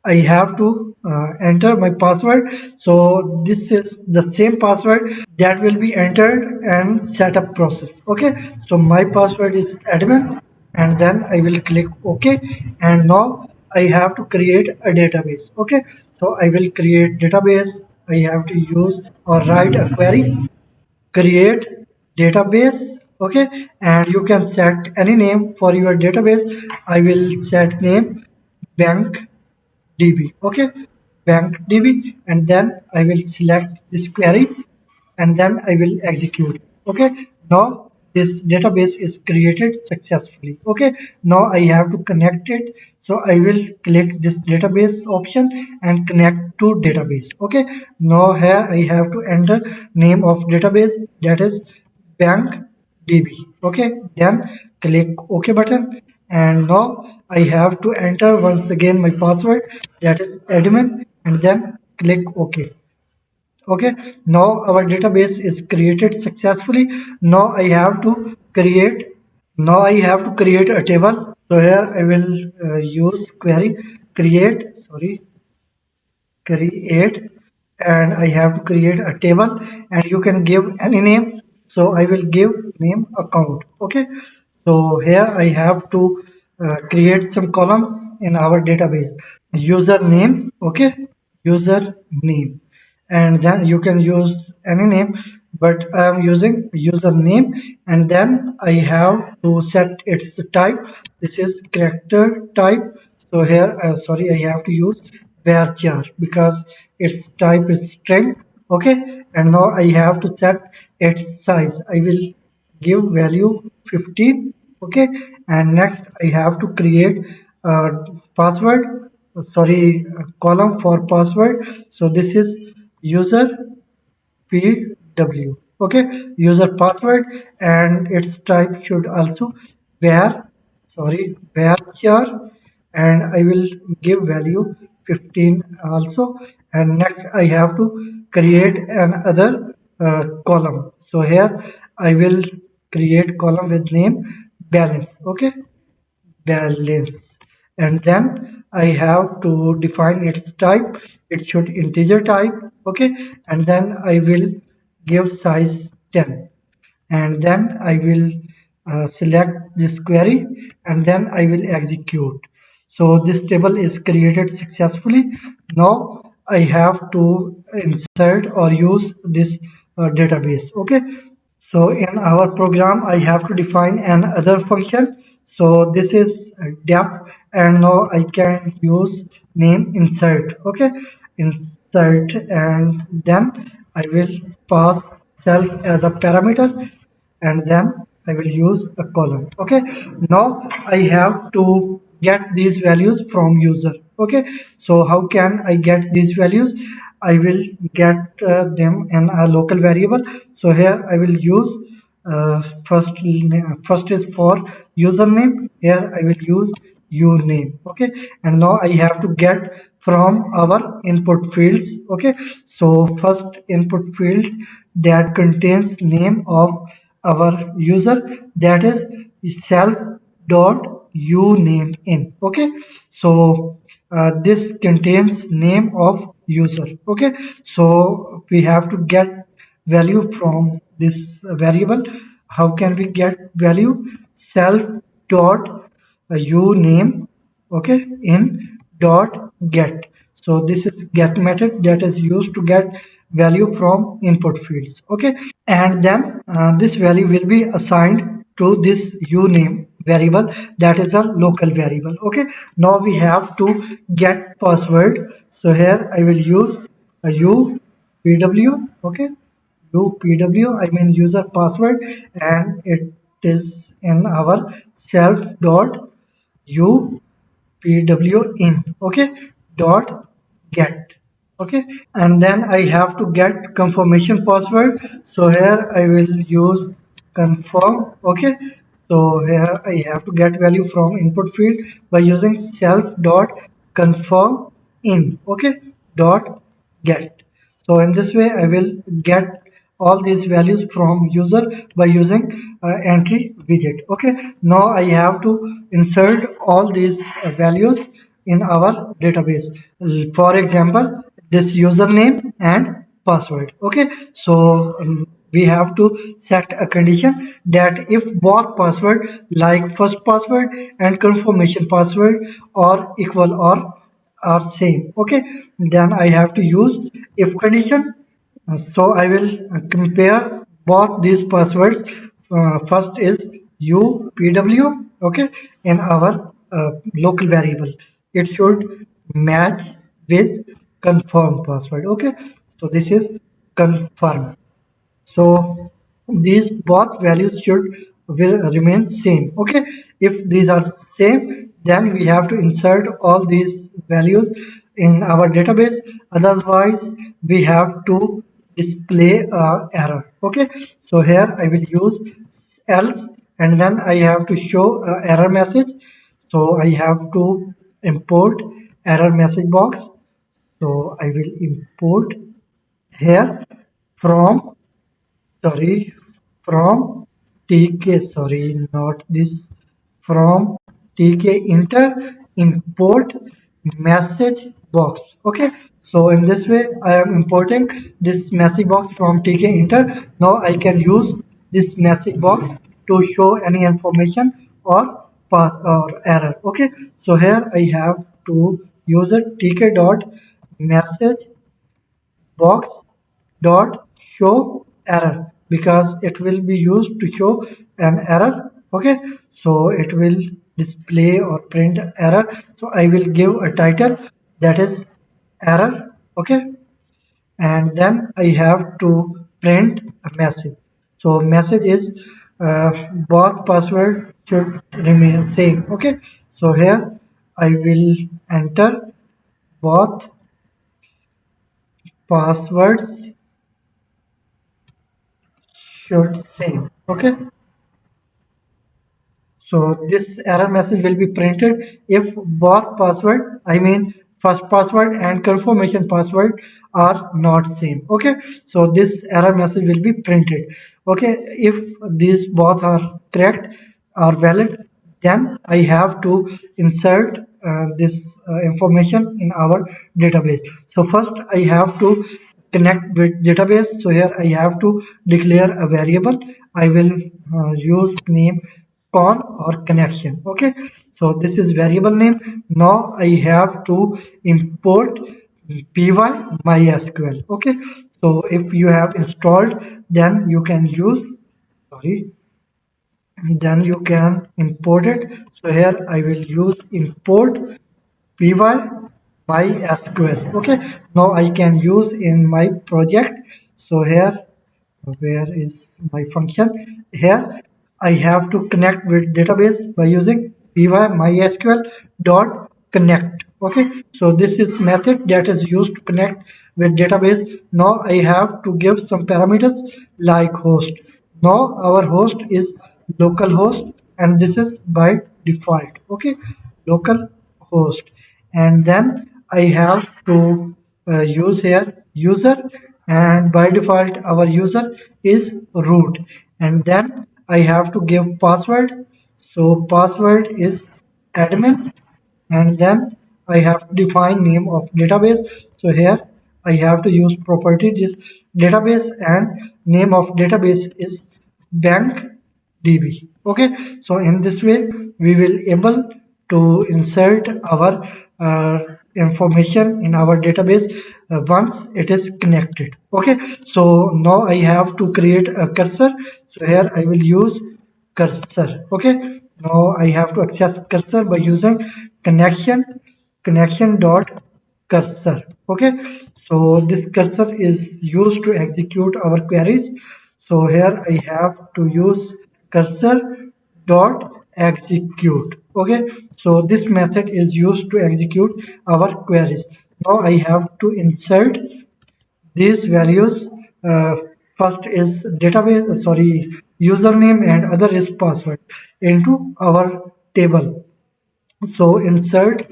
I have to enter my password. So this is the same password that will be entered and setup process. Okay, so my password is admin, and then I will click OK, and now I have to create a database. Okay, so I will create database. I have to use or write a query, create database. Okay, and you can set any name for your database. I will set name bank db. Okay, bank db, and then I will select this query, and then I will execute. Okay, now this database is created successfully. Okay, now I have to connect it. So I will click this database option and connect to database. Okay, now here I have to enter name of database, that is bank db. Okay, then click OK button, and now I have to enter once again my password, that is admin, and then click OK. Okay, now our database is created successfully. Now I have to create a table. So here I will use query create, and I have to create a table, and you can give any name. So I will give name account. Okay, so here I have to create some columns in our database. Username. Okay, username, and then you can use any name, but I am using username, and then I have to set its type. This is character type. So here I have to use varchar because its type is string. Okay, and now I have to set its size. I will give value 15. Okay, and next I have to create a password. column for password. So this is user PW. Okay, user password, and its type should also var, varchar, and I will give value 15 also. And next I have to create another column. So here I will create column with name balance. Okay, balance, and then I have to define its type. It should integer type. Okay, and then I will give size 10, and then I will select this query, and then I will execute. So this table is created successfully. Now I have to insert or use this database. Okay, so in our program, I have to define another function. So this is def, and now I can use name insert. Okay, insert, and then I will pass self as a parameter, and then I will use a column. Okay, now I have to get these values from user. Okay, so how can I get these values? I will get them in a local variable. So here I will use first is for username. Here I will use uname. Okay, and now I have to get from our input fields. Okay, so first input field that contains name of our user, that is self dot uname in. Okay, so this contains name of user. Okay, so we have to get value from this variable. How can we get value? Self dot uname, okay, in dot get. So this is get method that is used to get value from input fields. Okay, and then this value will be assigned to this uname variable, that is a local variable. Okay, now we have to get password. So here I will use a upw. Okay, upw, I mean user password, and it is in our self dot upw in. Okay, dot get. Okay, and then I have to get confirmation password. So here I will use confirm. Okay, so here I have to get value from input field by using self dot confirm in. Okay, dot get. So in this way I will get all these values from user by using entry widget. Okay, now I have to insert all these values in our database. For example, this username and password. Okay, so we have to set a condition that if both password like first password and confirmation password are equal or are same. Okay, then I have to use if condition. So I will compare both these passwords. First is upw. Okay, in our local variable, it should match with confirm password. Okay, so this is confirm. So these both values should will remain same. Okay, if these are same, then we have to insert all these values in our database. Otherwise we have to display error. Okay, so here I will use else, and then I have to show error message. So I have to import error message box. So I will import here from, sorry, from tk, sorry, not this, from tkinter import message box. Okay, so in this way I am importing this message box from tkinter. Now I can use this message box to show any information or pass or error. Okay, so here I have to use it tk dot message box dot show error, because it will be used to show an error. Okay, so it will display or print error. So I will give a title, that is error. Okay, and then I have to print a message. So message is both password should remain same. Okay, so here I will enter both passwords should same. Okay. So this error message will be printed if both password, I mean first password and confirmation password are not same. Okay, so this error message will be printed. Okay, if these both are correct or valid, then I have to insert this information in our database. So first I have to connect with database. So here I have to declare a variable. I will use name con or connection. Okay, so this is variable name. Now I have to import py mysql. Okay, so if you have installed, then you can use, sorry, then you can import it. So here I will use import py mysql. Okay, now I can use in my project. So here, where is my function? Here I have to connect with database by using py mysql dot connect. Okay, so this is method that is used to connect with database. Now I have to give some parameters like host. Now our host is localhost, and this is by default. Okay, local host. And then I have to use here user, and by default our user is root. And then I have to give password. So password is admin, and then I have to define name of database. So here I have to use property this database, and name of database is bank db. Okay, so in this way we will able to insert our information in our database once it is connected. Okay, so now I have to create a cursor. So here I will use cursor. Okay, now I have to access cursor by using connection dot cursor. Okay, so this cursor is used to execute our queries. So here I have to use cursor dot execute. Okay, so this method is used to execute our queries. Now I have to insert these values. uh, First is database, sorry, username, and other is password into our table. So insert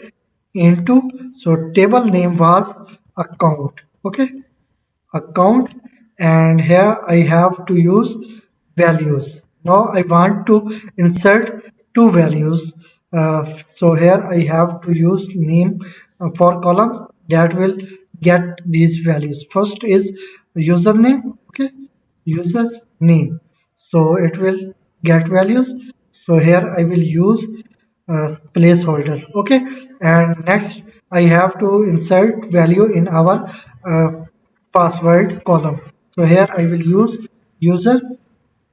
into, so table name was account. Okay, account, and here I have to use values. Now I want to insert two values. So here I have to use name for columns that will get these values. First is username. Okay, username. So it will get values. So here I will use placeholder. Okay, and next I have to insert value in our password column. So here I will use user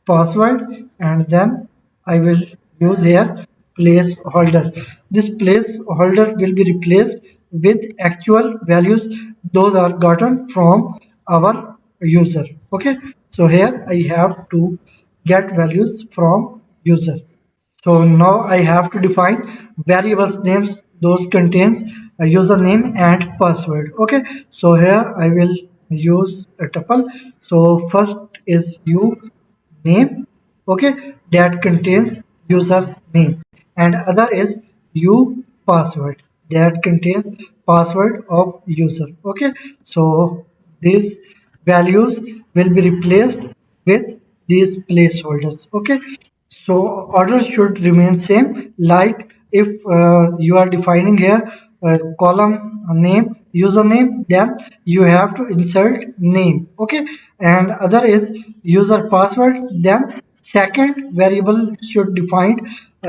password, and then I will use here placeholder. This placeholder will be replaced with actual values. Those are gotten from our user. Okay, so here I have to get values from user. So now I have to define variables names. Those contains a username and password. Okay. So here I will use a tuple. So first is u name. Okay. That contains user name, and other is u password that contains password of user. Okay. So these values will be replaced with these placeholders. Okay, so order should remain same. Like if you are defining here column name username, then you have to insert name. Okay, and other is user password, then second variable should define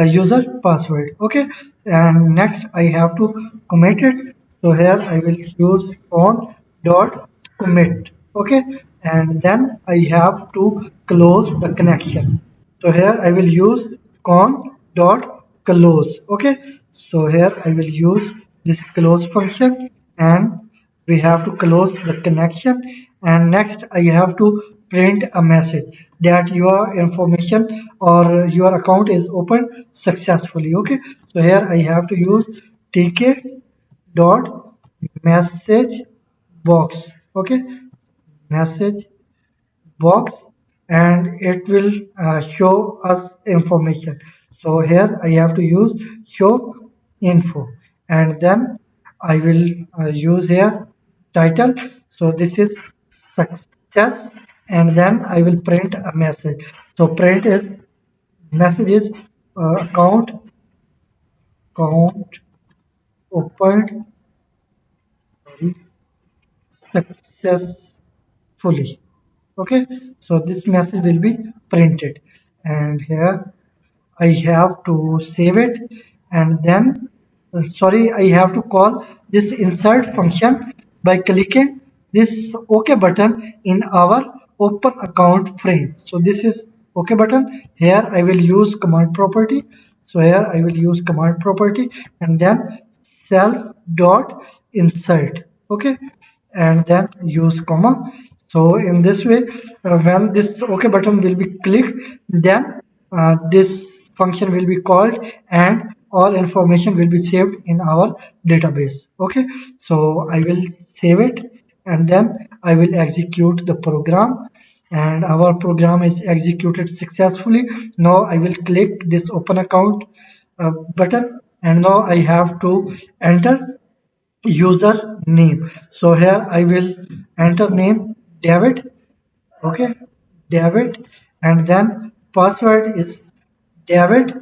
user password. Okay, and next I have to commit it. So here I will use on dot commit. Okay, and then I have to close the connection. So here I will use con dot close. Okay, so here I will use this close function, and we have to close the connection. And next I have to print a message that your information or your account is opened successfully. Okay, so here I have to use tk dot message box. Okay, message box, and it will show us information. So here I have to use show info, and then I will use here title. So this is success, and then I will print a message. So print is message is account opened, sorry, successfully. Okay, so this message will be printed, and here I have to save it, and then sorry, I have to call this insert function by clicking this OK button in our open account frame. So this is OK button. Here I will use command property. So here I will use command property, and then self dot insert. Okay, and then use comma. So in this way, when this OK button will be clicked, then this function will be called, and all information will be saved in our database. Okay, so I will save it, and then I will execute the program, and our program is executed successfully. Now I will click this open account button, and now I have to enter user name. So here I will enter name David. Okay, David, and then password is David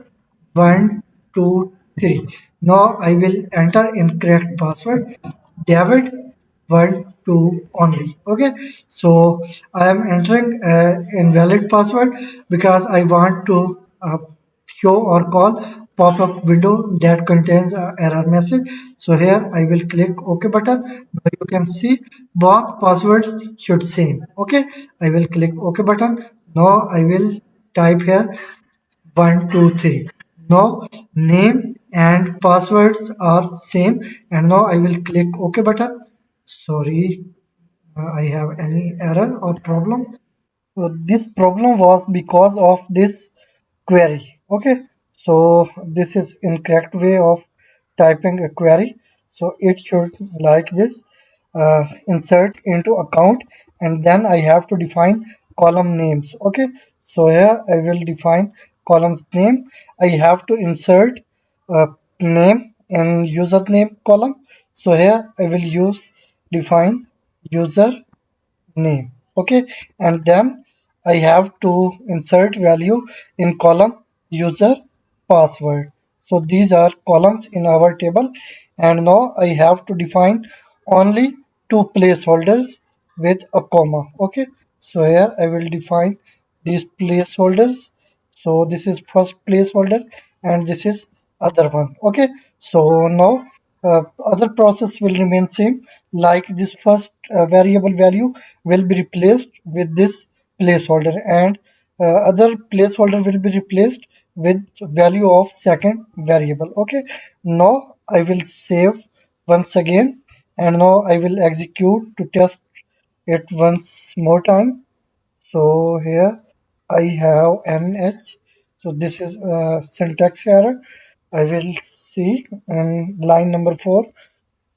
123. Now I will enter incorrect password David 12 only. Okay, so I am entering invalid password because I want to show or call pop-up window that contains error message. So here I will click OK button. Now you can see both passwords should same. Okay, I will click OK button. Now I will type here 123. Now name and passwords are same, and now I will click OK button. Sorry, I have any error or problem. So this problem was because of this query. Okay, so this is incorrect way of typing a query. So it should like this: insert into account, and then I have to define column names. Okay, so here I will define columns name. I have to insert name in username column. So here I will use define user name. Okay, and then I have to insert value in column user password. So these are columns in our table, and now I have to define only two placeholders with a comma. Okay, so here I will define these placeholders. So this is first placeholder, and this is other one. Okay, so now other process will remain same, like this first variable value will be replaced with this placeholder, and other placeholder will be replaced with value of second variable. Okay, now I will save once again, and now I will execute to test it once more time. So here I have nh. So this is a syntax error. I will see in line number 4.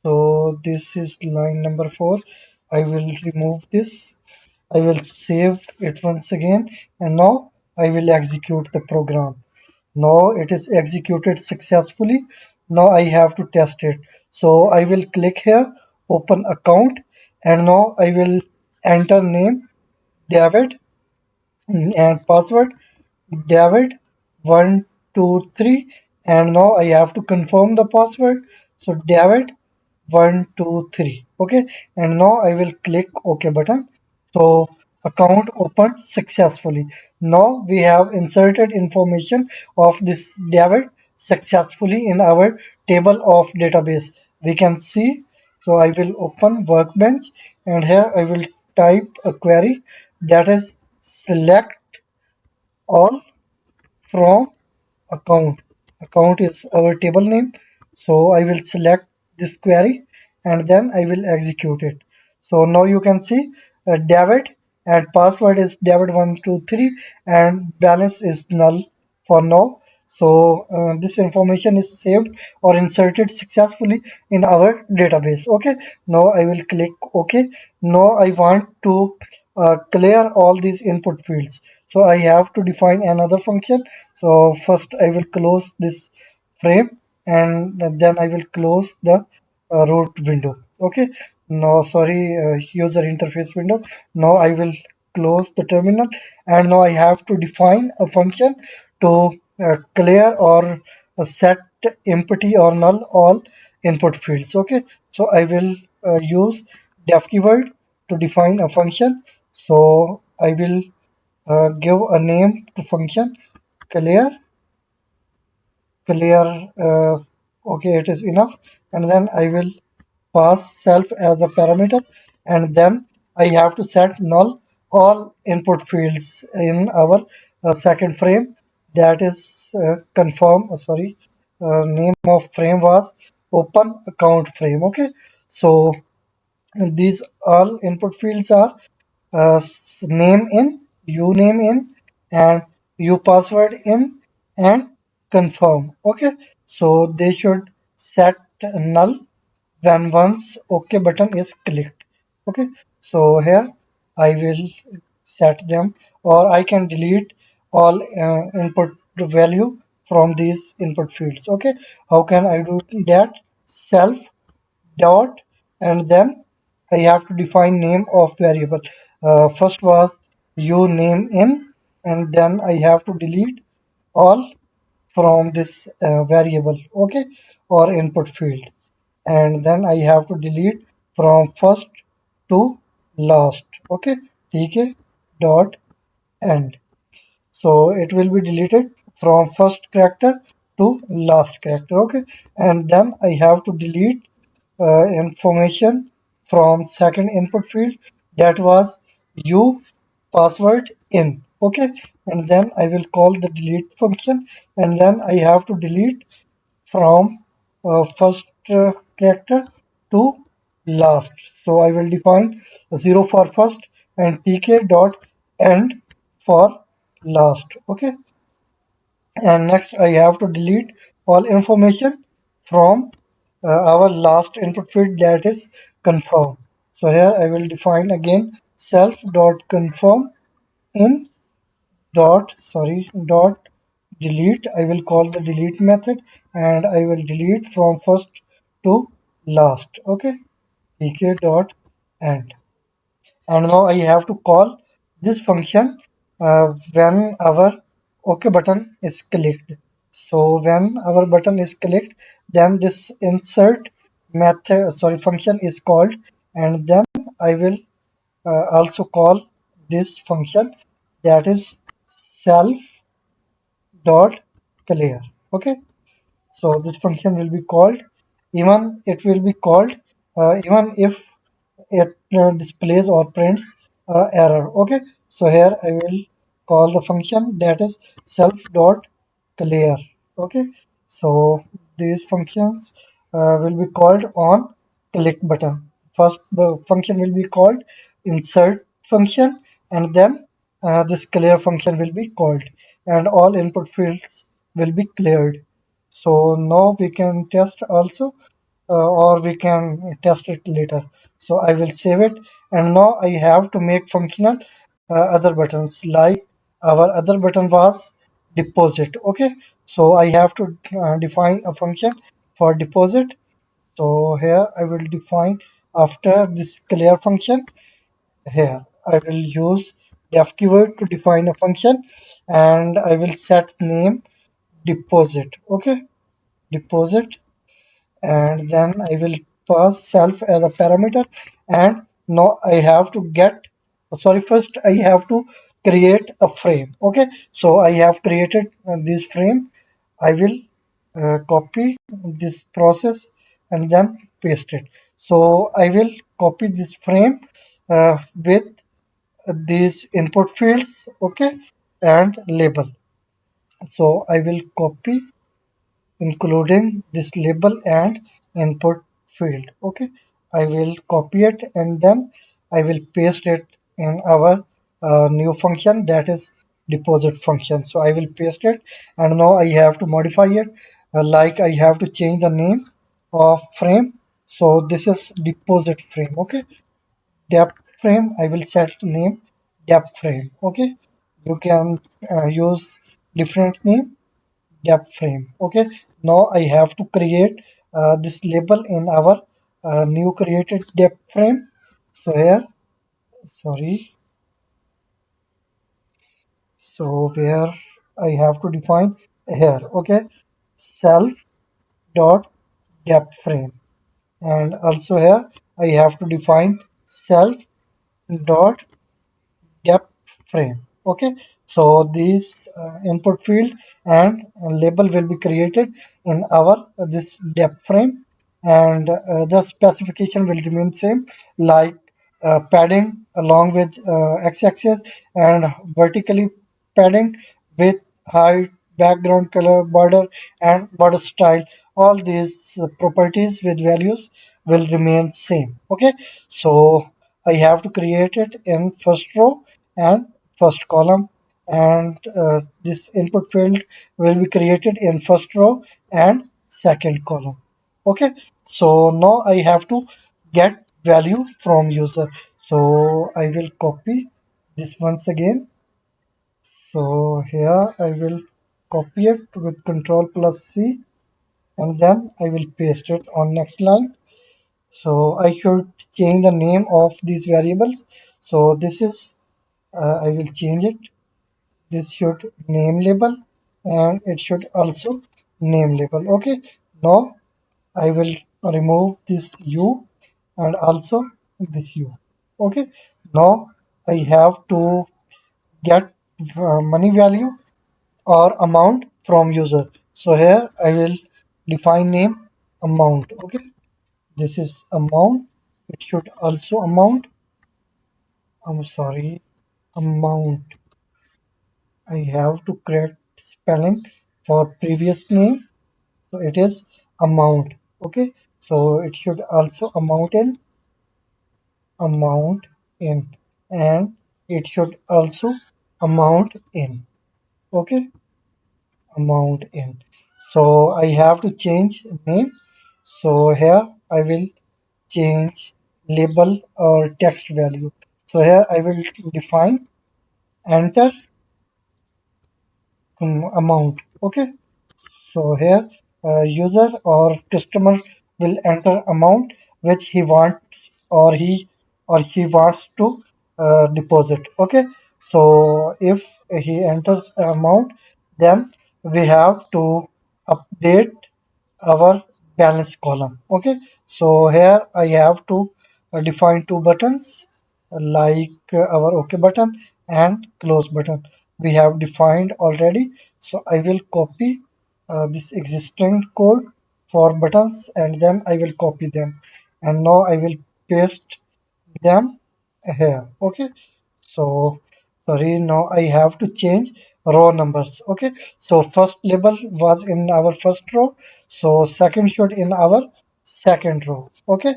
So this is line number 4. I will remove this. I will save it once again, and now I will execute the program. Now it is executed successfully. Now I have to test it. So I will click here, open account, and now I will enter name David and password David 123, and now I have to confirm the password. So David 123. Okay, and now I will click OK button. So account opened successfully. Now we have inserted information of this David successfully in our table of database. We can see. So I will open workbench, and here I will type a query that is select all from account. Account is our table name. So I will select this query, and then I will execute it. So now you can see David, and password is David123, and balance is null for now. So this information is saved or inserted successfully in our database. Okay, now I will click OK. Now I want to clear all these input fields, so I have to define another function. So first I will close this frame, and then I will close the root window. Okay, no, sorry, user interface window. Now I will close the terminal, and now I have to define a function to clear or set empty or null all input fields. Okay, so I will use def keyword to define a function. So I will give a name to function clear. Clear, okay, it is enough. And then I will pass self as a parameter, and then I have to set null all input fields in our second frame, that is confirm, sorry, name of frame was open account frame. Okay, so these all input fields are name in, uname in, and upassword in, and confirm. Okay, so they should set null when once OK button is clicked. Okay, so here I will set them, or I can delete all input value from these input fields. Okay, how can I do that? Self dot, and then I have to define name of variable. First was uname in, and then I have to delete all from this variable. Okay, or input field, and then I have to delete from first to last. Okay, tk dot end. So it will be deleted from first character to last character. Okay, and then I have to delete information from second input field, that was u password in. Okay, and then I will call the delete function, and then I have to delete from first character to last. So I will define 0 for first and tk dot end for last. Okay, and next I have to delete all information from our last input field, that is confirm. So here I will define again self dot confirm in dot, sorry, dot delete. I will call the delete method, and I will delete from first to last. Okay, pk dot end. And now I have to call this function when our OK button is clicked. So when our button is clicked, then this insert method, sorry, function is called, and then I will also call this function, that is self dot clear. Okay, so this function will be called, even it will be called even if it displays or prints error. Okay, so here I will call the function, that is self dot clear. Okay, so these functions will be called on click button. First the function will be called insert function, and then this clear function will be called, and all input fields will be cleared. So now we can test also, or we can test it later. So I will save it, and now I have to make functional other buttons, like our other button was deposit. Okay, so I have to define a function for deposit. So here I will define, after this clear function, here I will use def keyword to define a function, and I will set name deposit. Okay, deposit, and then I will pass self as a parameter, and now I have to get, sorry, first I have to create a frame. Okay, so I have created this frame. I will copy this process and then paste it. So I will copy this frame with these input fields. Okay, and label. So I will copy including this label and input field. Okay, I will copy it, and then I will paste it in our new function, that is deposit function. So I will paste it, and now I have to modify it, like I have to change the name of frame. So this is deposit frame. Okay, depth frame, I will set name depth frame. Okay, you can use different name depth frame. Okay, now I have to create this label in our new created depth frame. So here, sorry, so where I have to define here. Okay, self dot depth frame, and also here I have to define self dot depth frame. Okay, so these input field and label will be created in our this depth frame, and the specification will remain same, like padding along with x-axis, and vertically padding with height, background color, border, and border style. All these properties with values will remain same. Okay, so I have to create it in first row and first column, and this input field will be created in first row and second column. Okay, so now I have to get value from user. So I will copy this once again. So here I will copy it with Control plus C, and then I will paste it on next line. So I should change the name of these variables. So this is I will change it. This should name label, and it should also name label. Okay, now I will remove this U and also this U. Okay, now I have to get money value or amount from user. So here I will define name amount. Okay, this is amount. It should also amount. I'm sorry, amount. I have to create spelling for previous name. So it is amount. Okay, so it should also amount in, and it should also amount in. Okay, amount in. So I have to change name. So here I will change label or text value. So here I will define enter amount. Okay, so here user or customer will enter amount which he wants, or she wants to deposit. Okay, so if he enters amount, then we have to update our balance column. Okay, so here I have to define two buttons, like our OK button and close button we have defined already. So I will copy this existing code for buttons, and then I will copy them, and now I will paste them here. Okay, so sorry, now I have to change row numbers. Okay, so first label was in our first row, so second should in our second row. Okay,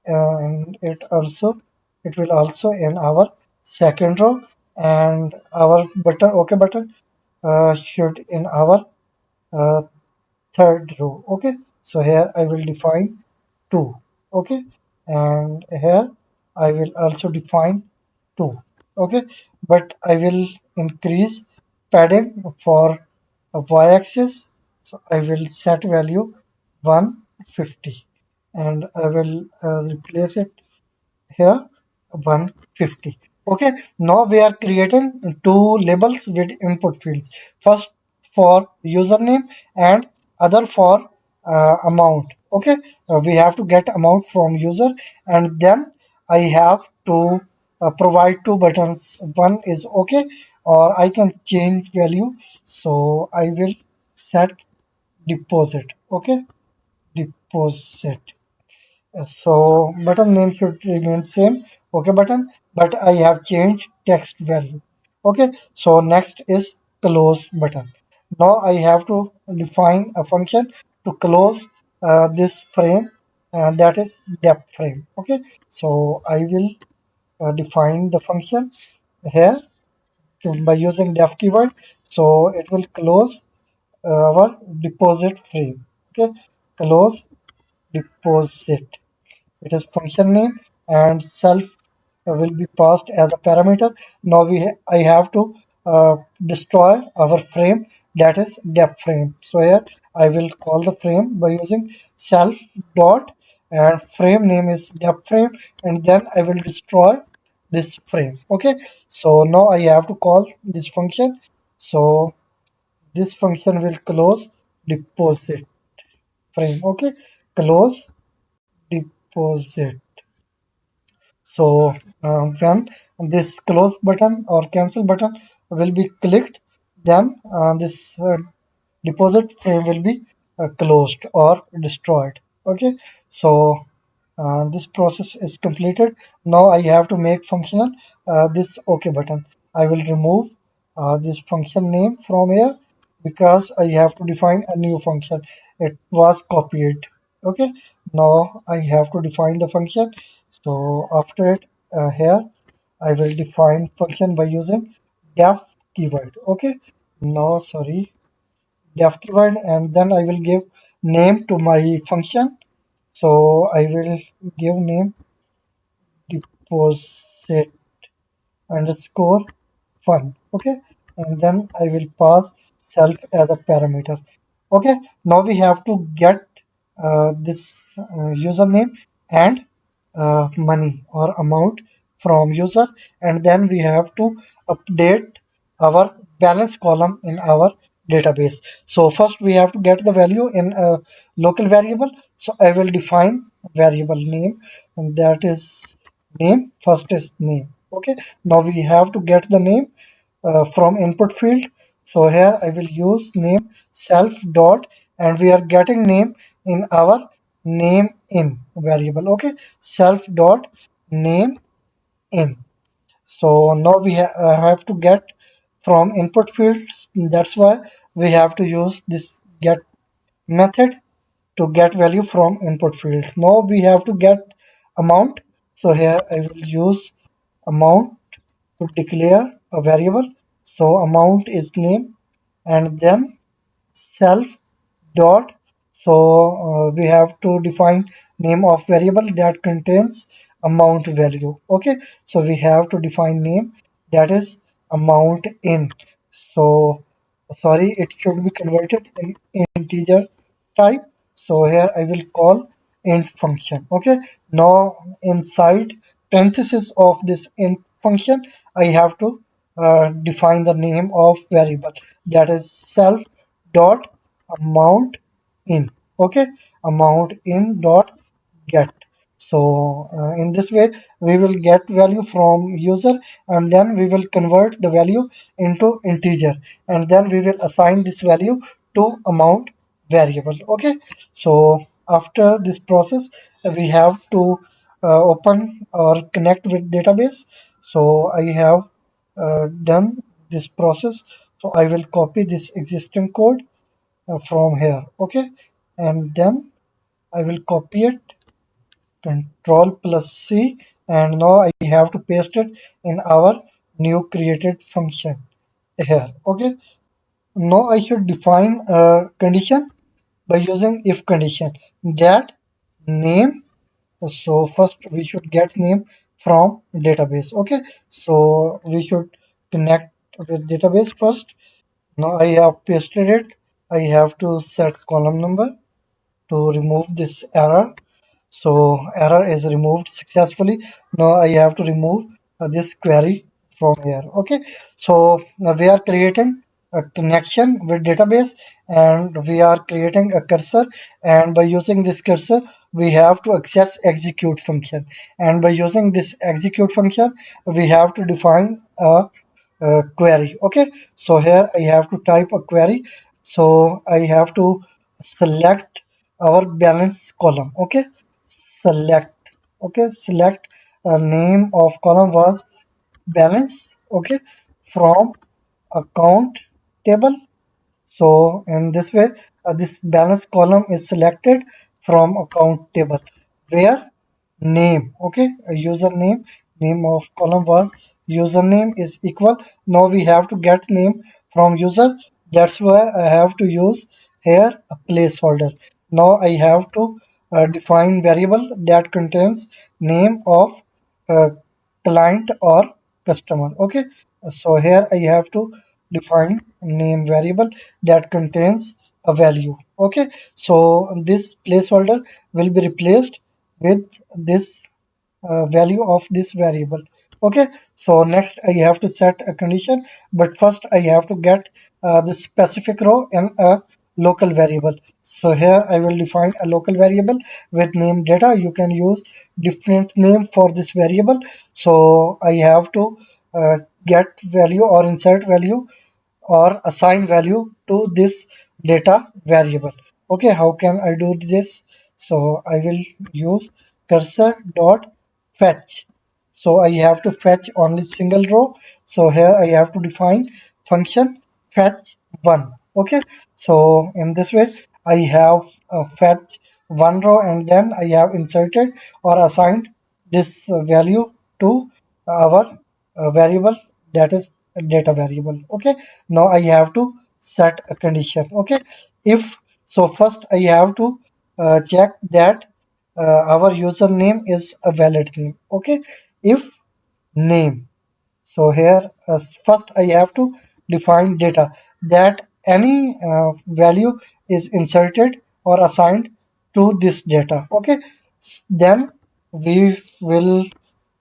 and it will also in our second row, and our button OK button should in our uh, third row. Okay, so here I will define 2. Okay, and here I will also define 2. Okay, but I will increase padding for a y-axis. So I will set value 150, and I will replace it here 150. Okay, now we are creating two labels with input fields, first for username and other for amount. Okay, we have to get amount from user, and then I have to provide two buttons. One is okay, or I can change value. So I will set deposit. Okay, deposit. So button name should remain same, OK button, but I have changed text value. Okay, so next is close button. Now I have to define a function to close this frame, that is depth frame. Okay, so I will define the function here by using def keyword. So it will close our deposit frame. Okay, close deposit. It is function name and self will be passed as a parameter. Now I have to destroy our frame, that is depth frame. So here I will call the frame by using self dot and frame name is depth frame, and then I will destroy this frame. Okay, so now I have to call this function. So this function will close deposit frame. Okay, close deposit. So when this close button or cancel button will be clicked, then this deposit frame will be closed or destroyed. Okay, so this process is completed. Now I have to make functional this OK button. I will remove this function name from here because I have to define a new function. It was copied. Okay, now I have to define the function. So after it, here I will define function by using def keyword. Okay, no, sorry, def keyword, and then I will give name to my function. So I will give name deposit underscore fun. Okay, and then I will pass self as a parameter. Okay, now we have to get this username and money or amount from user, and then we have to update our balance column in our database. So first we have to get the value in a local variable. So I will define variable name, and that is name. First is name. Okay, now we have to get the name from input field. So here I will use name self dot, and we are getting name in our name in variable. Okay, self dot name in. So now we have to get from input fields. That's why we have to use this get method to get value from input field. Now we have to get amount. So here I will use amount to declare a variable. So amount is name, and then self dot. So we have to define name of variable that contains amount value. Okay, so we have to define name, that is amount in. So sorry, it should be converted in integer type. So here I will call int function. Okay, now inside parenthesis of this int function I have to define the name of variable, that is self dot amount in. Okay, amount in dot get. So in this way we will get value from user, and then we will convert the value into integer, and then we will assign this value to amount variable. Okay, so after this process we have to open or connect with database. So I have done this process. So I will copy this existing code from here. Okay, and then I will copy it, control plus C, and now I have to paste it in our new created function here. Okay, now I should define a condition by using if condition, get name. So first we should get name from database. Okay, so we should connect with database first. Now I have pasted it. I have to set column number to remove this error. So error is removed successfully. Now I have to remove this query from here. Okay, so now we are creating a connection with database, and we are creating a cursor, and by using this cursor we have to access execute function, and by using this execute function we have to define a query. Okay, so here I have to type a query. So I have to select our balance column. Okay, select. Okay, select name of column was balance. Okay, from account table. So in this way this balance column is selected from account table, where name. Okay, a username, name of column was username is equal. Now we have to get name from user. That's why I have to use here a placeholder. Now I have to define variable that contains name of uh, client or customer. Okay, so here I have to define name variable that contains a value. Okay, so this placeholder will be replaced with this value of this variable. Okay, so next I have to set a condition, but first I have to get the specific row in a local variable. So here I will define a local variable with name data. You can use different name for this variable. So I have to get value or insert value or assign value to this data variable. Okay, how can I do this? So I will use cursor dot fetch. So I have to fetch only single row. So here I have to define function fetch one. Okay, so in this way I have fetch one row and then I have inserted or assigned this value to our variable, that is a data variable. Okay, now I have to set a condition. Okay, if so first I have to check that our username is a valid name. Okay, if name, so here first I have to define data that any value is inserted or assigned to this data. Okay, then we will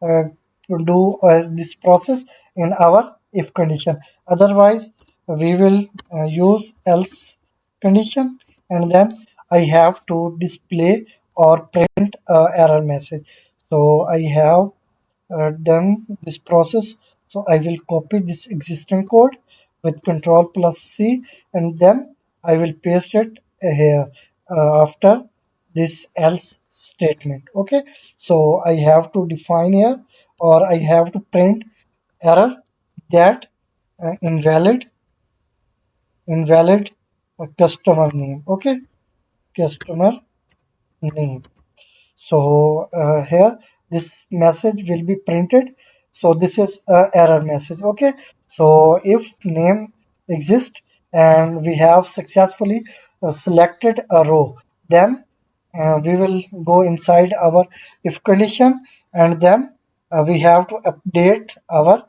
uh, do this process in our if condition. Otherwise, we will use else condition, and then I have to display or print error message. So I have done this process. So I will copy this existing code with control plus C, and then I will paste it here after this else statement. Okay, so I have to define here or I have to print error that invalid customer name. Okay, customer name. So here this message will be printed. So this is a error message. Okay, so if name exists and we have successfully selected a row, then we will go inside our if condition, and then we have to update our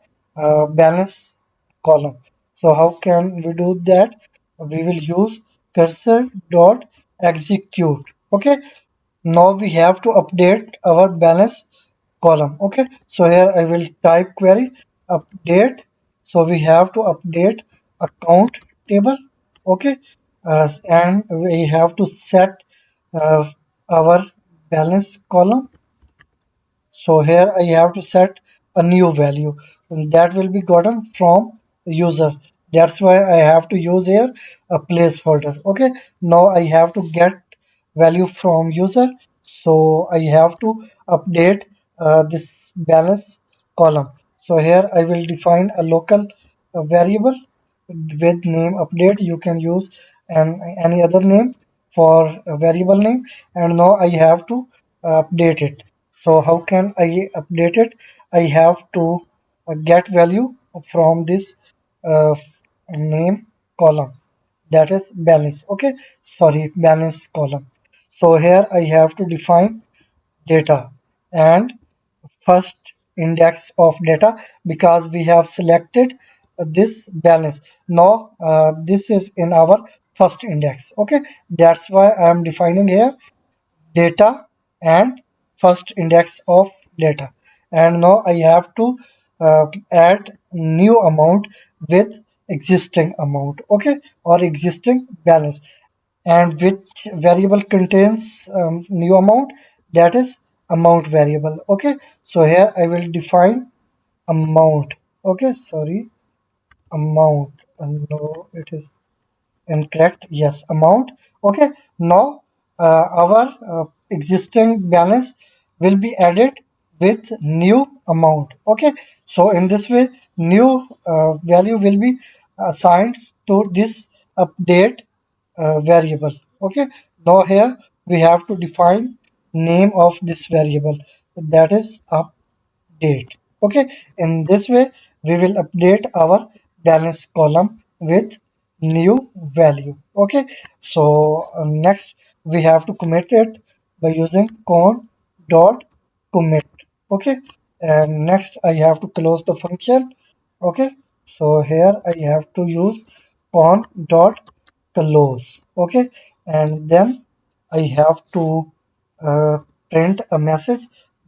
balance column. So how can we do that? We will use cursor dot execute. Okay, now we have to update our balance column. Okay, so here I will type query update. So we have to update account table. Okay, and we have to set uh, our balance column. So here I have to set a new value, and that will be gotten from user. That's why I have to use here a placeholder. Okay, now I have to get value from user. So I have to update this balance column. So here I will define a local variable with name update. You can use any other name for a variable name, and now I have to update it. So how can I update it? I have to get value from this uh, name column, that is balance. Okay, sorry, balance column. So here I have to define data and first index of data because we have selected this balance. Now this is in our first index. Okay, that's why I am defining here data and first index of data. And now I have to add new amount with existing amount. Okay, or existing balance, and which variable contains new amount, that is amount variable. Okay, so here I will define amount. Okay, sorry, amount. No, it is incorrect. Yes, amount. Okay, now our existing balance will be added with new amount. Okay, so in this way new value will be assigned to this update variable. Okay, now here we have to define name of this variable, that is update. Okay, in this way we will update our balance column with new value. Okay, so next we have to commit it by using con dot commit. Okay, and next I have to close the function. Okay, so here I have to use con dot close. Okay, and then I have to uh, print a message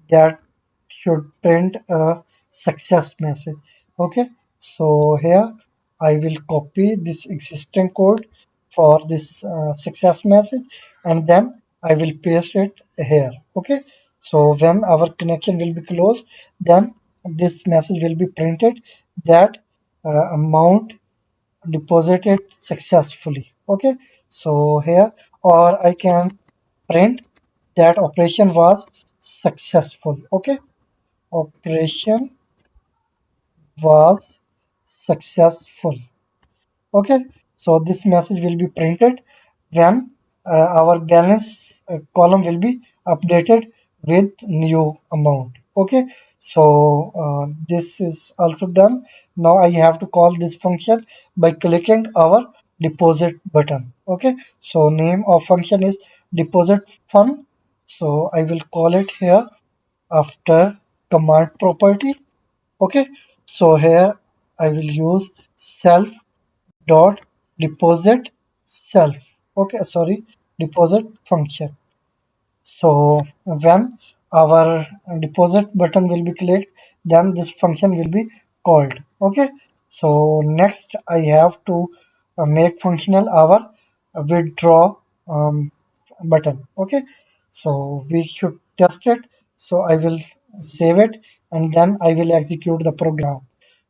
that should print a success message. Okay, so here I will copy this existing code for this success message, and then I will paste it here. Okay, so when our connection will be closed, then this message will be printed that amount deposited successfully. Okay, so here, or I can print that operation was successful. Okay, operation was successful. Okay, so this message will be printed when our balance column will be updated with new amount. Okay, so this is also done. Now I have to call this function by clicking our deposit button. Okay, so name of function is deposit fund. So I will call it here after command property. Okay, so here I will use self dot deposit self. Okay, sorry, deposit function. So when our deposit button will be clicked, then this function will be called. Okay, so next I have to make functional our withdraw um, button. Okay, so we should test it. So I will save it and then I will execute the program.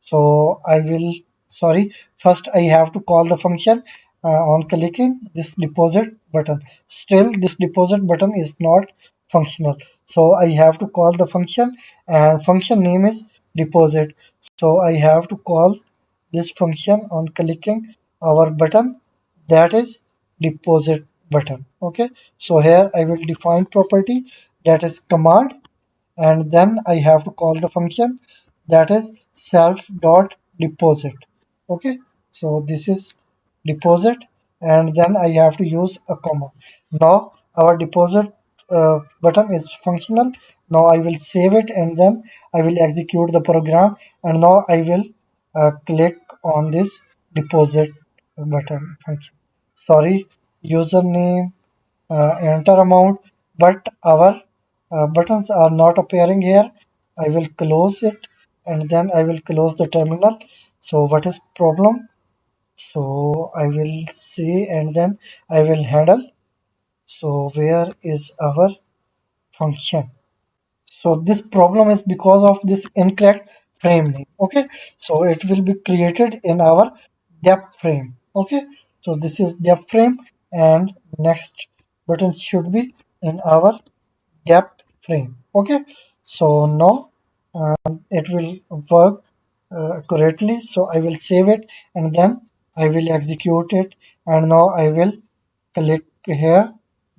So I will, sorry, first I have to call the function on clicking this deposit button. Still this deposit button is not functional. So I have to call the function, and function name is deposit. So I have to call this function on clicking our button, that is deposit button. Okay, so here I will define property, that is command, and then I have to call the function, that is self dot deposit. Okay, so this is deposit, and then I have to use a comma. Now our deposit button is functional. Now I will save it and then I will execute the program, and now I will click on this deposit button function. Sorry, username, enter amount, but our buttons are not appearing here. I will close it and then I will close the terminal. So what is problem? So I will see and then I will handle. So where is our function? So this problem is because of this incorrect frame name. Okay, so it will be created in our depth frame. Okay, so this is depth frame, and next button should be in our depth frame. Okay, so now it will work correctly. So I will save it and then I will execute it, and now I will click here.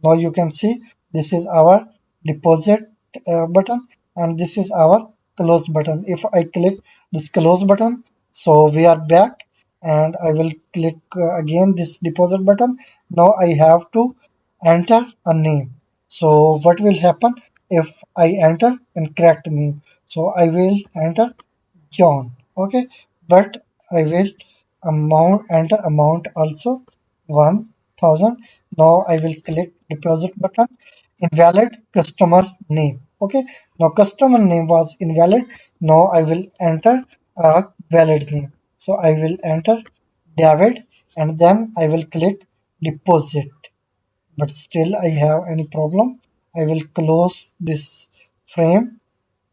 Now you can see this is our deposit button, and this is our close button. If I click this close button, so we are back, and I will click again this deposit button. Now I have to enter a name. So what will happen if I enter incorrect name? So I will enter John. Okay, but I will enter amount also 1000. Now I will click deposit button. Invalid customer name. Okay, now customer name was invalid. Now I will enter a valid name. So I will enter David and then I will click deposit. But still I have any problem. I will close this frame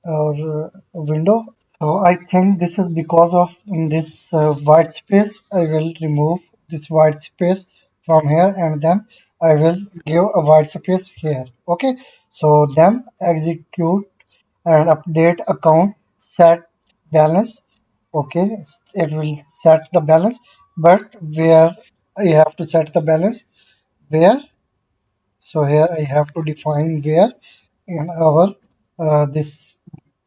or window. So I think this is because of in this white space. I will remove this white space from here and then I will give a white space here. Okay. So then execute and update account set balance. Okay. It will set the balance, but where I have to set the balance, where, so here I have to define where in our this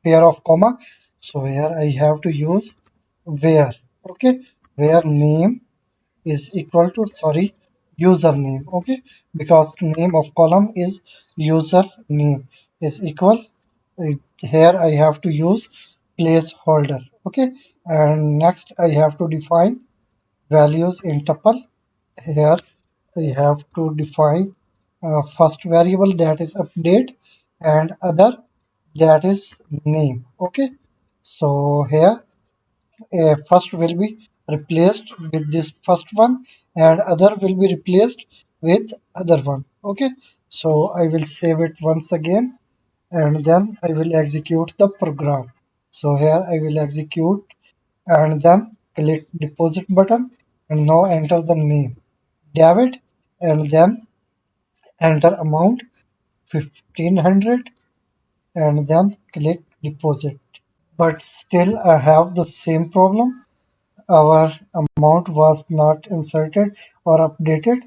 pair of comma. So here I have to use where. Okay, where name is equal to, sorry, username. Okay, because name of column is username is equal, here I have to use placeholder. Okay, and next I have to define values in tuple. Here I have to define first variable, that is update, and other, that is name. Okay, so here first will be replaced with this first one, and other will be replaced with other one. Okay, so I will save it once again, and then I will execute the program. So here I will execute, and then click deposit button, and now enter the name David, and then enter amount 1500, and then click deposit. But still I have the same problem. Our amount was not inserted or updated.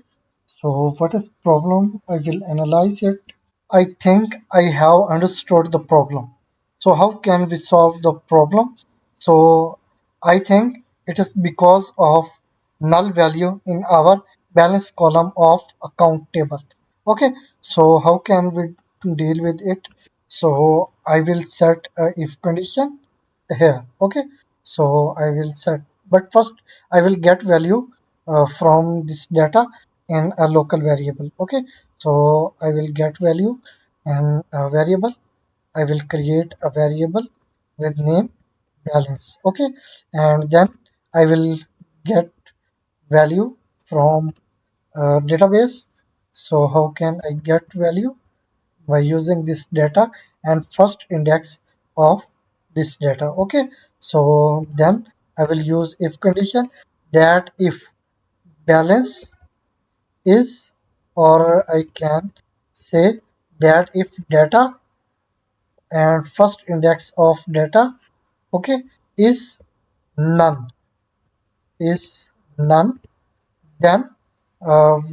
So what is problem? I will analyze it. I think I have understood the problem. So how can we solve the problem? So I think it is because of null value in our balance column of account table. Okay, so how can we deal with it? So I will set a if condition here. Okay, so I will set, but first I will get value from this data in a local variable. Okay, so I will get value and a variable. I will create a variable with name balance. Okay, and then I will get value from database. So how can I get value? By using this data and first index of this data. Okay, so then I will use if condition, that if balance is, or I can say that if data and first index of data, okay, is none, is none, then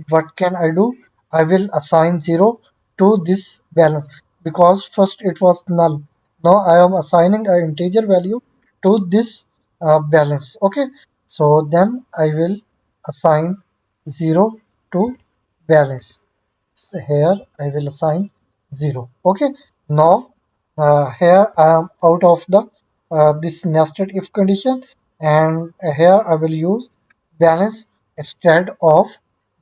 what can I do? I will assign 0 to this balance, because first it was null. Now I am assigning an integer value to this balance. Okay, so then I will assign 0 to balance. So here I will assign 0. Okay, now here I am out of the this nested if condition, and here I will use balance instead of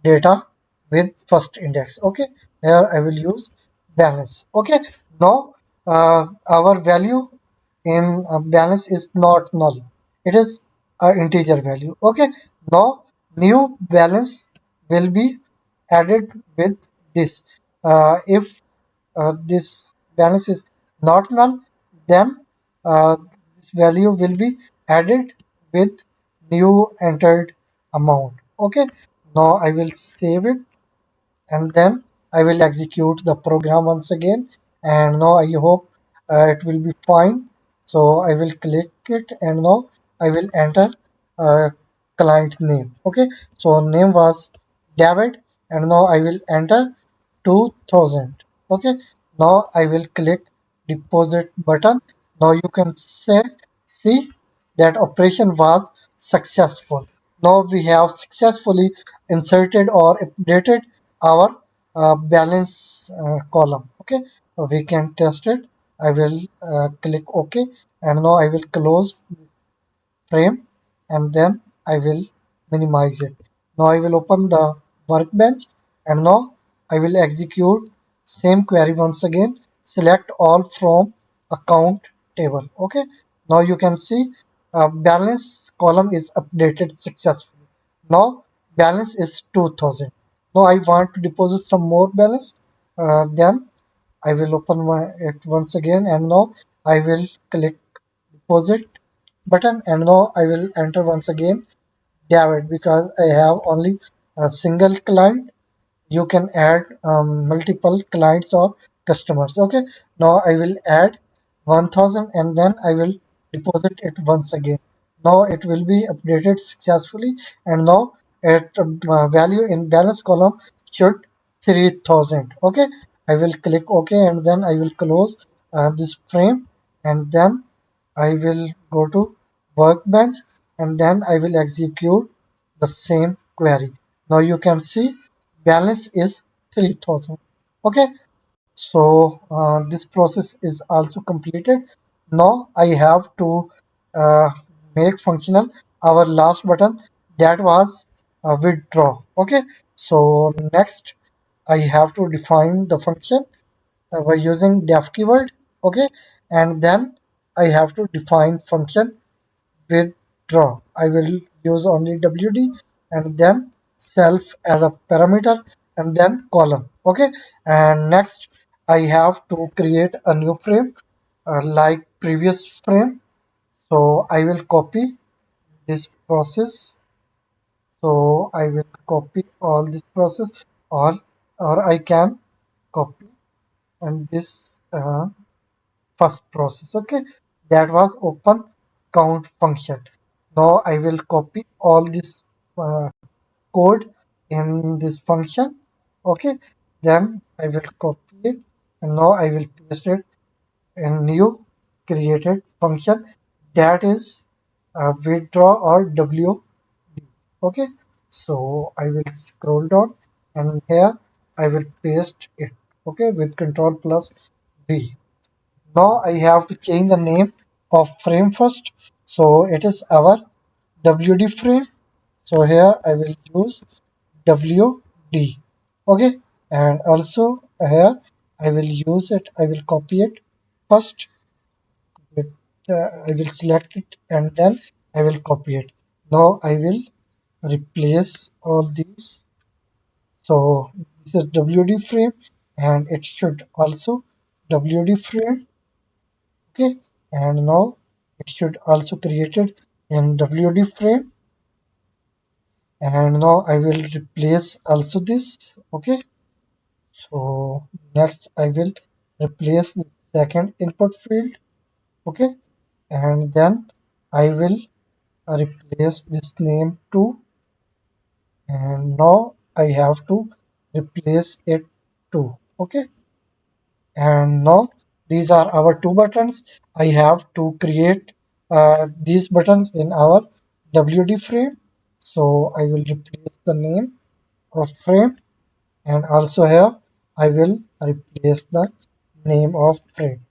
data with first index. Okay, here I will use balance. Okay, now our value in balance is not null, it is an integer value. Okay, now new balance will be added with this. If this balance is not null, then this value will be added with new entered amount. Okay, now I will save it, and then I will execute the program once again, and now I hope it will be fine. So I will click it, and now I will enter client name. Okay, so name was David, and now I will enter 2000. Okay, now I will click deposit button. Now you can see that operation was successful. Now we have successfully inserted or updated our balance column. Okay, so we can test it. I will click OK, and now I will close frame, and then I will minimize it. Now I will open the workbench, and now I will execute same query once again. Select all from account table. Okay, now you can see balance column is updated successfully. Now balance is 2000. Now I want to deposit some more balance. Then I will open it once again, and now I will click deposit button, and now I will enter once again David, because I have only a single client. You can add multiple clients or customers. Okay, now I will add 1000, and then I will deposit it once again. Now it will be updated successfully, and now it value in balance column should 3000. Okay, I will click OK, and then I will close this frame, and then I will go to workbench and then I will execute the same query. Now you can see balance is 3000. Okay, so this process is also completed. Now I have to uh, make functional our last button, that was withdraw. Okay, so next I have to define the function by using def keyword. Okay, and then I have to define function withdraw. I will use only wd and then self as a parameter and then column. Okay, and next I have to create a new frame like previous frame. So I will copy this process. So I will copy all this process, or I can copy and this first process. Okay, that was open count function. Now I will copy all this uh, code in this function. Okay, then I will copy it and now I will paste it in new created function, that is withdraw or wd. Okay, so I will scroll down and here I will paste it. Okay, with control plus v. Now I have to change the name of frame first. So it is our WD frame. So here I will use WD. Okay. And also here I will use it. I will copy it first with I will select it and then I will copy it. Now I will replace all these. So this is WD frame and it should also WD frame. Okay, and now it should also created in WD frame, and now I will replace also this. Okay, so next I will replace the second input field. Okay, and then I will replace this name too, and now I have to replace it too. Okay, and now these are our two buttons. I have to create these buttons in our WD frame. So I will replace the name of frame and also here I will replace the name of frame.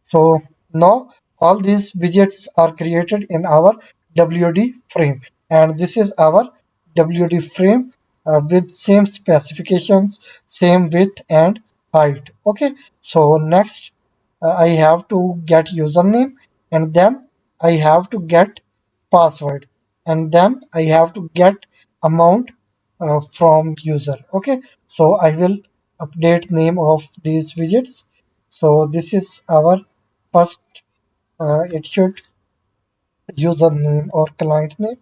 So now all these widgets are created in our WD frame, and this is our WD frame with same specifications, same width and height. Okay, so next I have to get username and then I have to get password and then I have to get amount from user. Okay, so I will update name of these widgets. So this is our first, it should username or client name.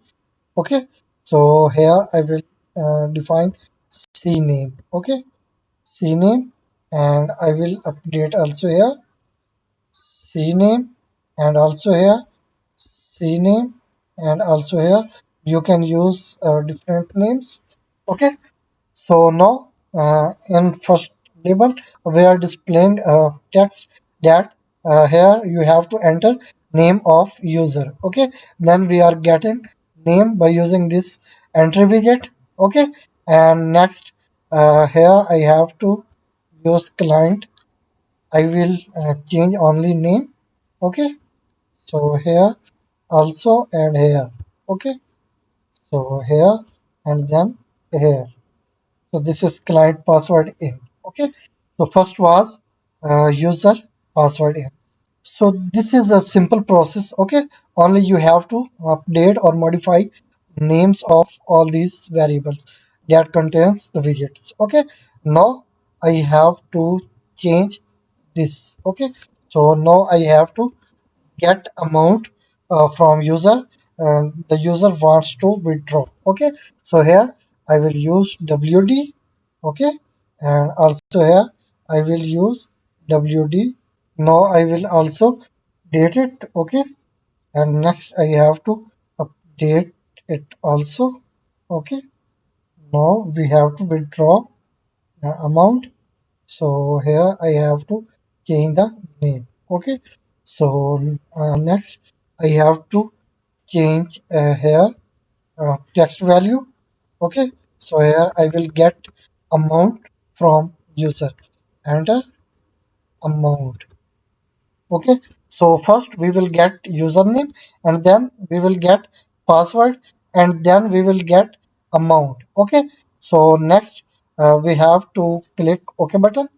Okay, so here I will define cname. Okay, cname, and I will update also here cname, and also here cname, and also here you can use different names. Okay, so now in first label we are displaying text that here you have to enter name of user. Okay, then we are getting name by using this entry widget. Okay, and next here I have to use client. I will change only name. Okay, so here also and here. Okay, so here and then here. So this is client password in. Okay, so first was user password in. So this is a simple process. Okay, only you have to update or modify names of all these variables that contains the widgets. Okay, now I have to change this. Okay, so now I have to get amount from user and the user wants to withdraw. Okay, so here I will use wd. Okay, and also here I will use wd. Now I will also date it. Okay, and next I have to update it also. Okay, now we have to withdraw the amount, so here I have to change the name. Okay, So next I have to change here text value. Okay, so here I will get amount from user. Enter amount. Okay, so first we will get username, and then we will get password, and then we will get amount. Okay, so next we have to click OK button.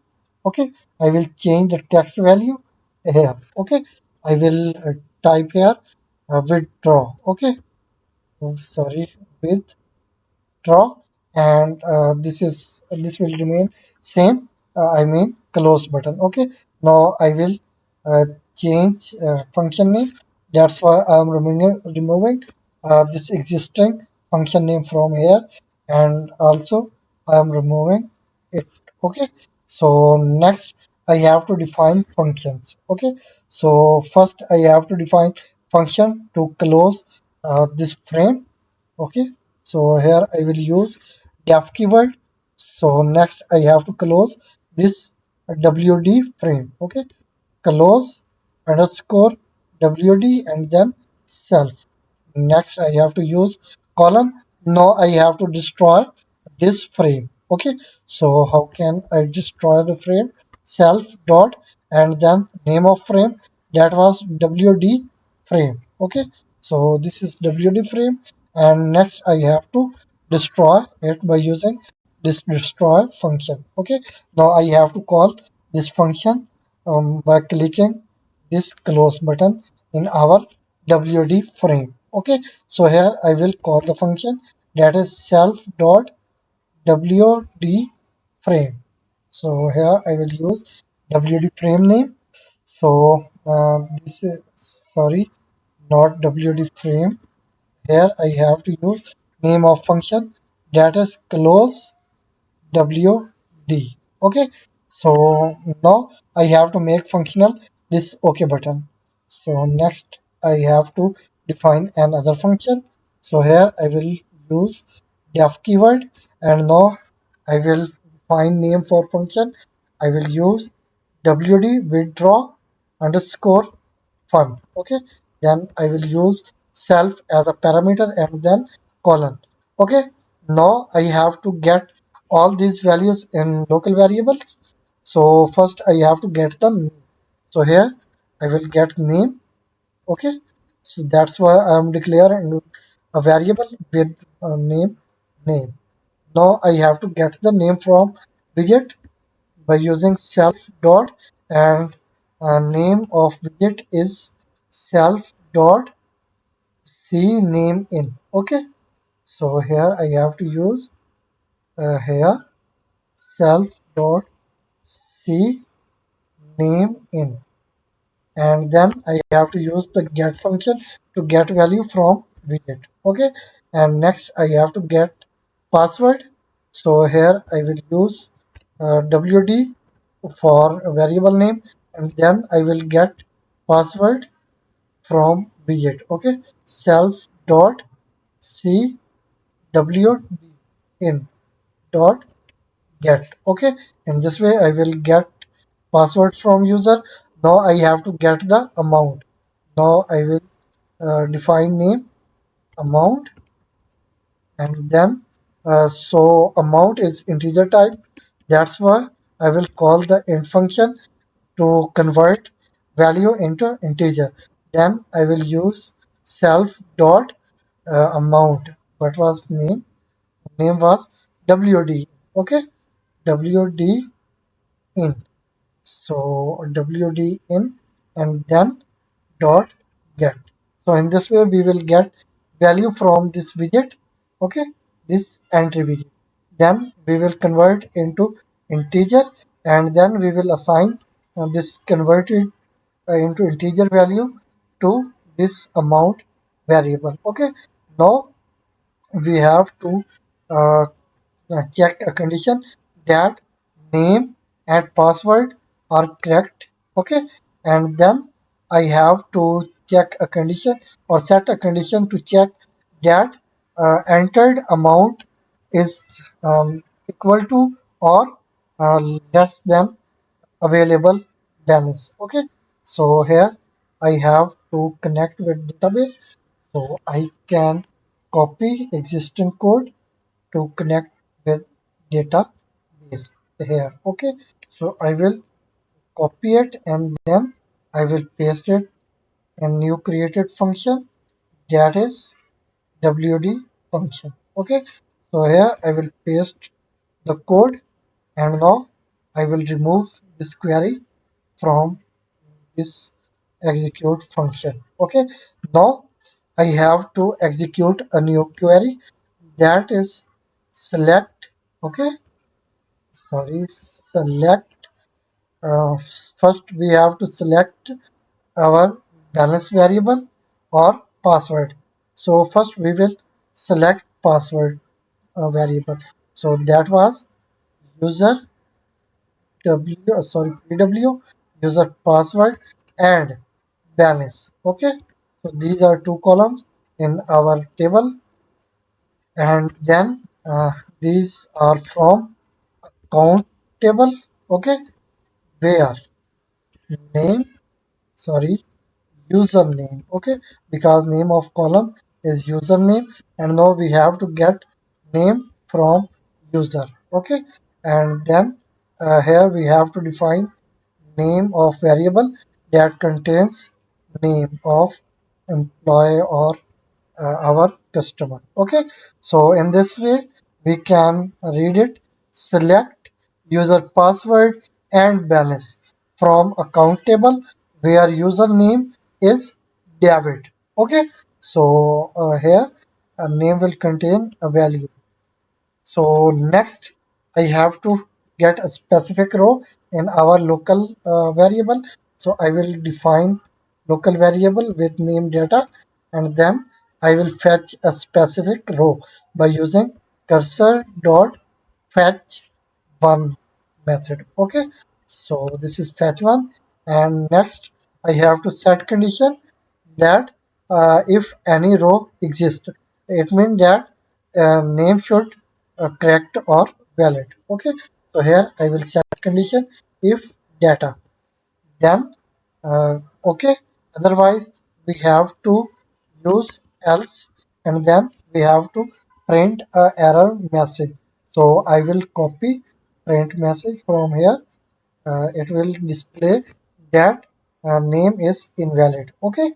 Okay, I will change the text value here. Okay, I will type here withdraw. Okay, oh, sorry, withdraw, and this will remain same. I mean close button. Okay, now I will uh, change function name. That's why I'm removing this existing function name from here, and also I'm removing it. Okay, so next I have to define functions. Okay, so first I have to define function to close this frame. Okay, so here I will use def keyword. So next I have to close this wd frame. Okay, close underscore wd and then self. Next I have to use colon. Now I have to destroy this frame. Okay, so how can I destroy the frame? Self dot and then name of frame, that was wd frame. Okay, so this is wd frame, and next I have to destroy it by using this destroy function. Okay, now I have to call this function by clicking this close button in our wd frame. Okay, so here I will call the function, that is self dot wd frame. So here I will use wd frame name. So this is, sorry, not wd frame. Here I have to use name of function, that is close WD. Okay, so now I have to make functional this OK button. So next I have to define another function. So here I will use def keyword, and now I will find name for function. I will use WD withdraw underscore fun. Okay, then I will use self as a parameter and then colon. Okay, now I have to get all these values in local variables. So first I have to get the name. So here I will get name. Okay, so that's why I am declaring a variable with name. Now I have to get the name from widget by using self dot, and name of widget is self dot c name in. Okay, so here I have to use here self dot c name in, and then I have to use the get function to get value from widget. Okay, and next I have to get password. So here I will use wd for a variable name, and then I will get password from widget. Okay, self dot c w in dot get. Okay, in this way I will get password from user. Now I have to get the amount. Now I will define name amount, and then so amount is integer type. That's why I will call the int function to convert value into integer. Then I will use self dot amount. What was name? Name was wd. Okay, wd in. So wd in and then dot get. So in this way we will get value from this widget. Okay, this entry widget. Then we will convert into integer, and then we will assign this converted into integer value to this amount variable. Okay, now we have to uh, check a condition that name and password are correct. Okay, and then I have to check a condition or set a condition to check that entered amount is equal to or less than available balance. Okay, so here I have to connect with database. So I can copy existing code to connect with database here. Okay. So I will copy it and then I will paste it in new created function, that is WD function. Okay. So here I will paste the code and now I will remove this query from this execute function. Okay, now I have to execute a new query, that is select. Okay, sorry, select. uh, First we have to select our balance variable or password. So first we will select password variable. So that was user pw user password and balance. Okay, so these are two columns in our table, and then these are from count table. Okay, where name, sorry, username. Okay, because name of column is username, and now we have to get name from user. Okay, and then here we have to define name of variable that contains name of employee or our customer. Okay, so in this way we can read it: select user password and balance from account table where username is David. Okay, so here a name will contain a value. So next, I have to get a specific row in our local variable. So I will define local variable with name data, and then I will fetch a specific row by using cursor dot fetch one method. Okay, so this is fetch one, and next I have to set condition that if any row exists, it means that name should correct or valid. Okay, so here I will set condition if data, then okay, otherwise we have to use else, and then we have to print a error message. So I will copy print message from here. It will display that name is invalid. Okay,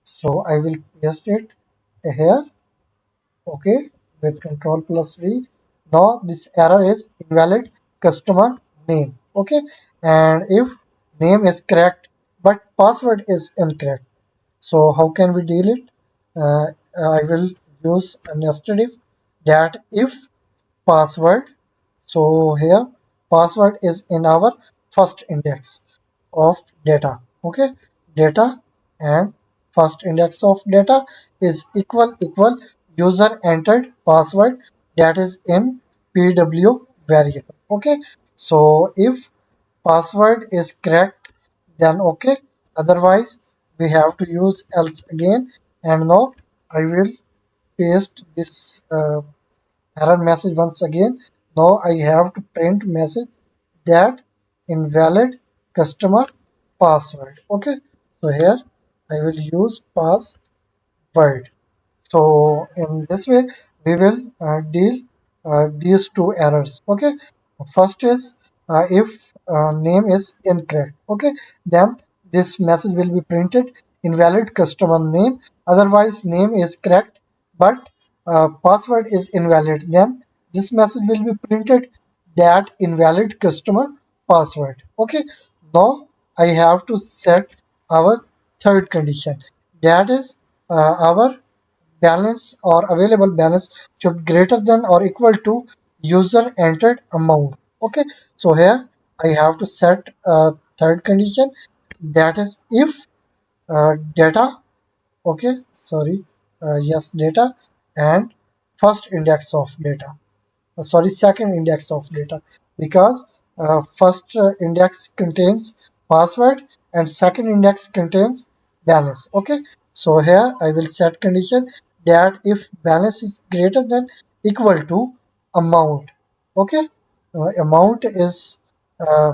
so I will paste it here. Okay, with control plus V. Now this error is invalid customer name. Okay, and if name is correct but password is incorrect, so how can we deal it? uh, I will use a nested if, that if password. So here password is in our first index of data. Okay, data and first index of data is equal user entered password, that is in pw variable. Okay, so if password is correct, then okay, otherwise we have to use else again. And now I will paste this error message once again. Now I have to print message that invalid customer password. Okay, so here I will use password. So in this way, we will deal these two errors. Okay, first is if name is incorrect. Okay, then this message will be printed invalid customer name. Otherwise, name is correct, but password is invalid. Then this message will be printed that invalid customer password. Okay, now I have to set our third condition. That is our balance or available balance should greater than or equal to user entered amount. Okay, so here I have to set a third condition, that is if data. Okay, sorry, yes, data and first index of data, sorry, second index of data, because first index contains password and second index contains balance. Okay, so here I will set condition that if balance is greater than equal to amount. Okay, amount is uh,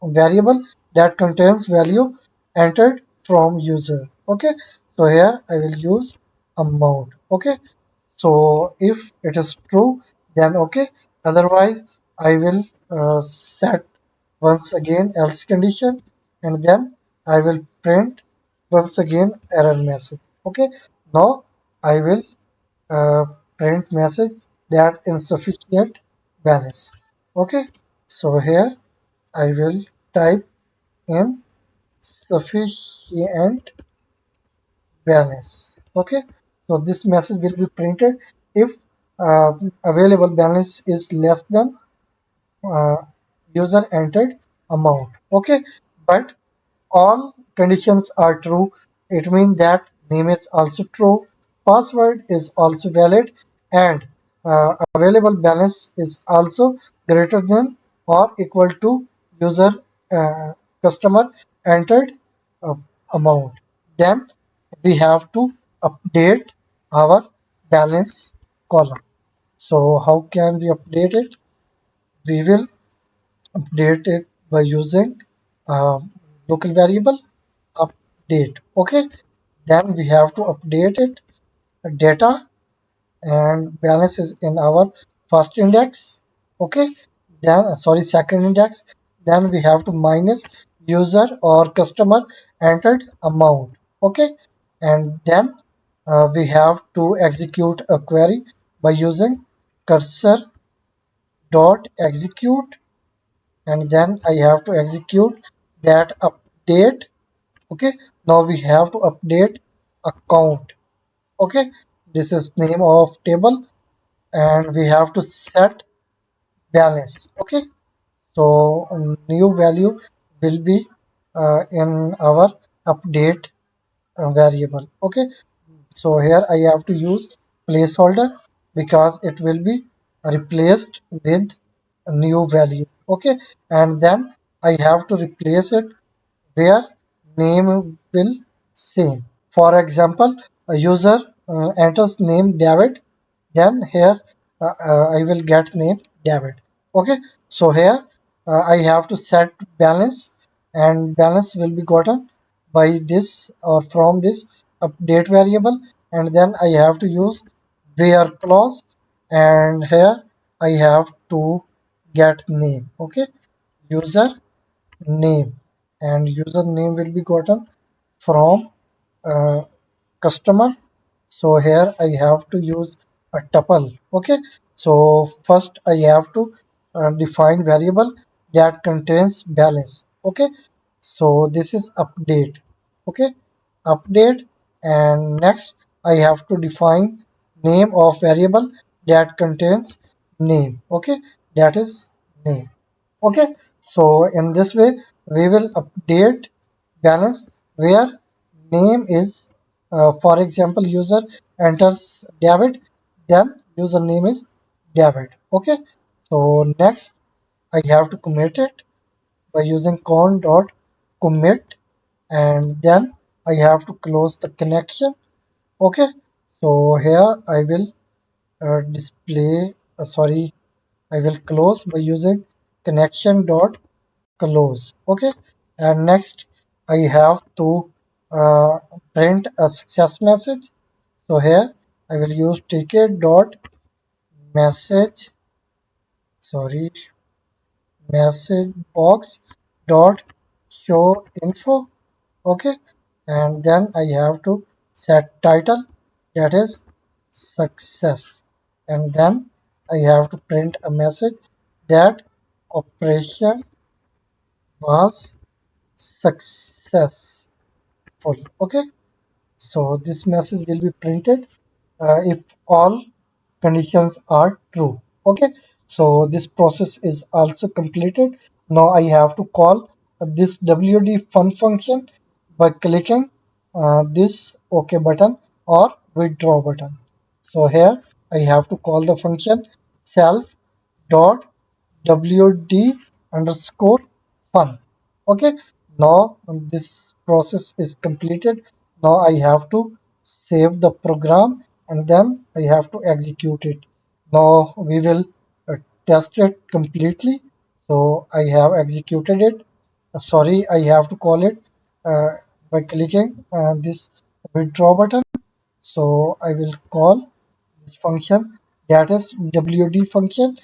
variable that contains value entered from user. Okay, so here I will use amount. Okay, so if it is true, then okay, otherwise I will set once again else condition, and then I will print once again error message. Okay, now I will uh, print message that insufficient balance. Okay, so here I will type in sufficient balance. Okay, so this message will be printed if uh, available balance is less than uh, user entered amount. Okay, but all conditions are true. It means that name is also true, password is also valid, and available balance is also greater than or equal to user uh, customer entered uh, amount. Then we have to update our balance column. So how can we update it? We will update it by using local variable update. Okay, then we have to update it data, and balance is in our first index. Okay, then sorry, second index. Then we have to minus user or customer entered amount. Okay, and then we have to execute a query by using cursor dot execute, and then I have to execute that update. Okay, now we have to update account. Okay, this is name of table, and we have to set balance. Okay, so new value will be in our update variable. Okay, so here I have to use placeholder because it will be replaced with a new value. Okay, and then I have to replace it where name will same. For example, a user enters name David, then here I will get name David. Okay, so here I have to set balance, and balance will be gotten by this or from this update variable, and then I have to use where clause, and here I have to get name. Okay, user name, and username will be gotten from uh, customer. So here I have to use a tuple. Okay, so first I have to define variable that contains balance. Okay, so this is update. Okay, update, and next I have to define name of variable that contains name. Okay, that is name. Okay, so in this way we will update balance where name is for example user enters David, then username is David. Okay, so next I have to commit it by using con dot commit, and then I have to close the connection. Okay, so here I will display sorry, I will close by using connection dot close. Okay, and next I have to print a success message. So here I will use ticket dot message, sorry, message box dot show info. Okay, and then I have to set title, that is success, and then I have to print a message that operation was successful. Okay, so this message will be printed if all conditions are true. Okay, so this process is also completed. Now I have to call this wd fun function by clicking this ok button or withdraw button. So here I have to call the function self dot wd underscore fun. Okay, now this process is completed. Now I have to save the program, and then I have to execute it. Now we will test it completely. So I have executed it. Sorry, I have to call it by clicking this withdraw button. So I will call this function, that is WD function,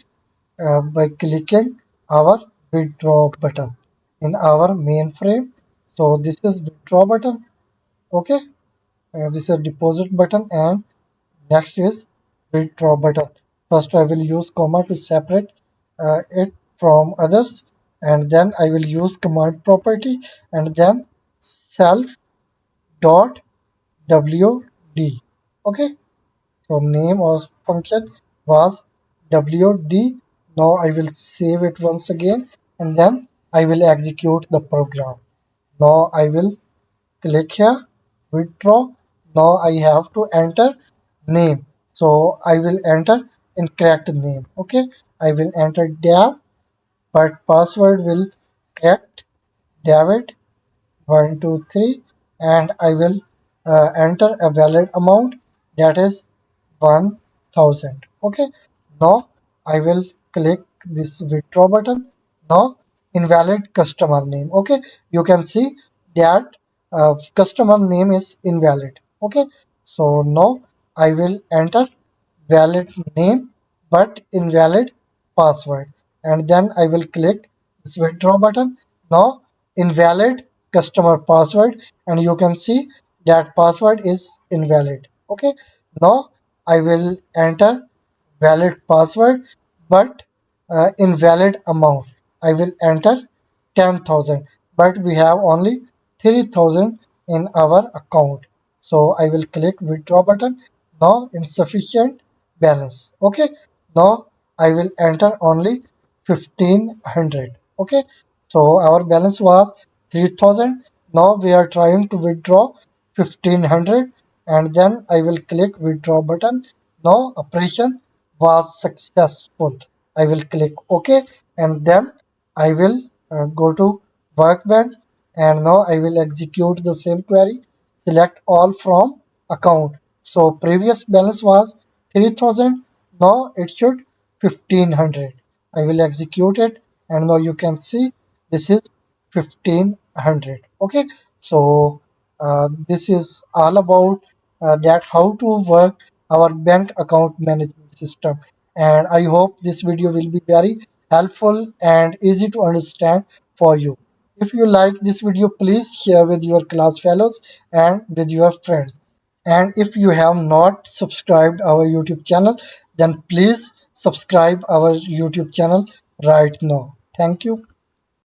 by clicking our withdraw button in our mainframe. So this is withdraw button. Okay, this is deposit button, and next is withdraw button. First I will use comma to separate it from others, and then I will use command property, and then self dot wd. Okay, so name of function was wd. Now I will save it once again, and then I will execute the program. Now I will click here, withdraw. Now I have to enter name. So I will enter incorrect name. Okay, I will enter Dev, but password will correct David 123, and I will enter a valid amount, that is 1000. Okay, now I will click this withdraw button. Now invalid customer name. Okay, you can see that customer name is invalid. Okay, so now I will enter valid name but invalid password, and then I will click this withdraw button. Now invalid customer password, and you can see that password is invalid. Okay, now I will enter valid password but invalid amount. I will enter 10,000, but we have only 3,000 in our account. So I will click withdraw button. Now insufficient balance. Okay, now I will enter only 1500. Okay, so our balance was 3,000. Now we are trying to withdraw 1500, and then I will click withdraw button. Now operation was successful. I will click OK, and then I will go to workbench, and now I will execute the same query. Select all from account. So previous balance was 3,000. Now it should 1500. I will execute it, and now you can see this is 1500. Okay, so this is all about that how to work our bank account management system, and I hope this video will be very helpful and easy to understand for you. If you like this video, please share with your class fellows and with your friends. And if you have not subscribed our YouTube channel, then please subscribe our YouTube channel right now. Thank you.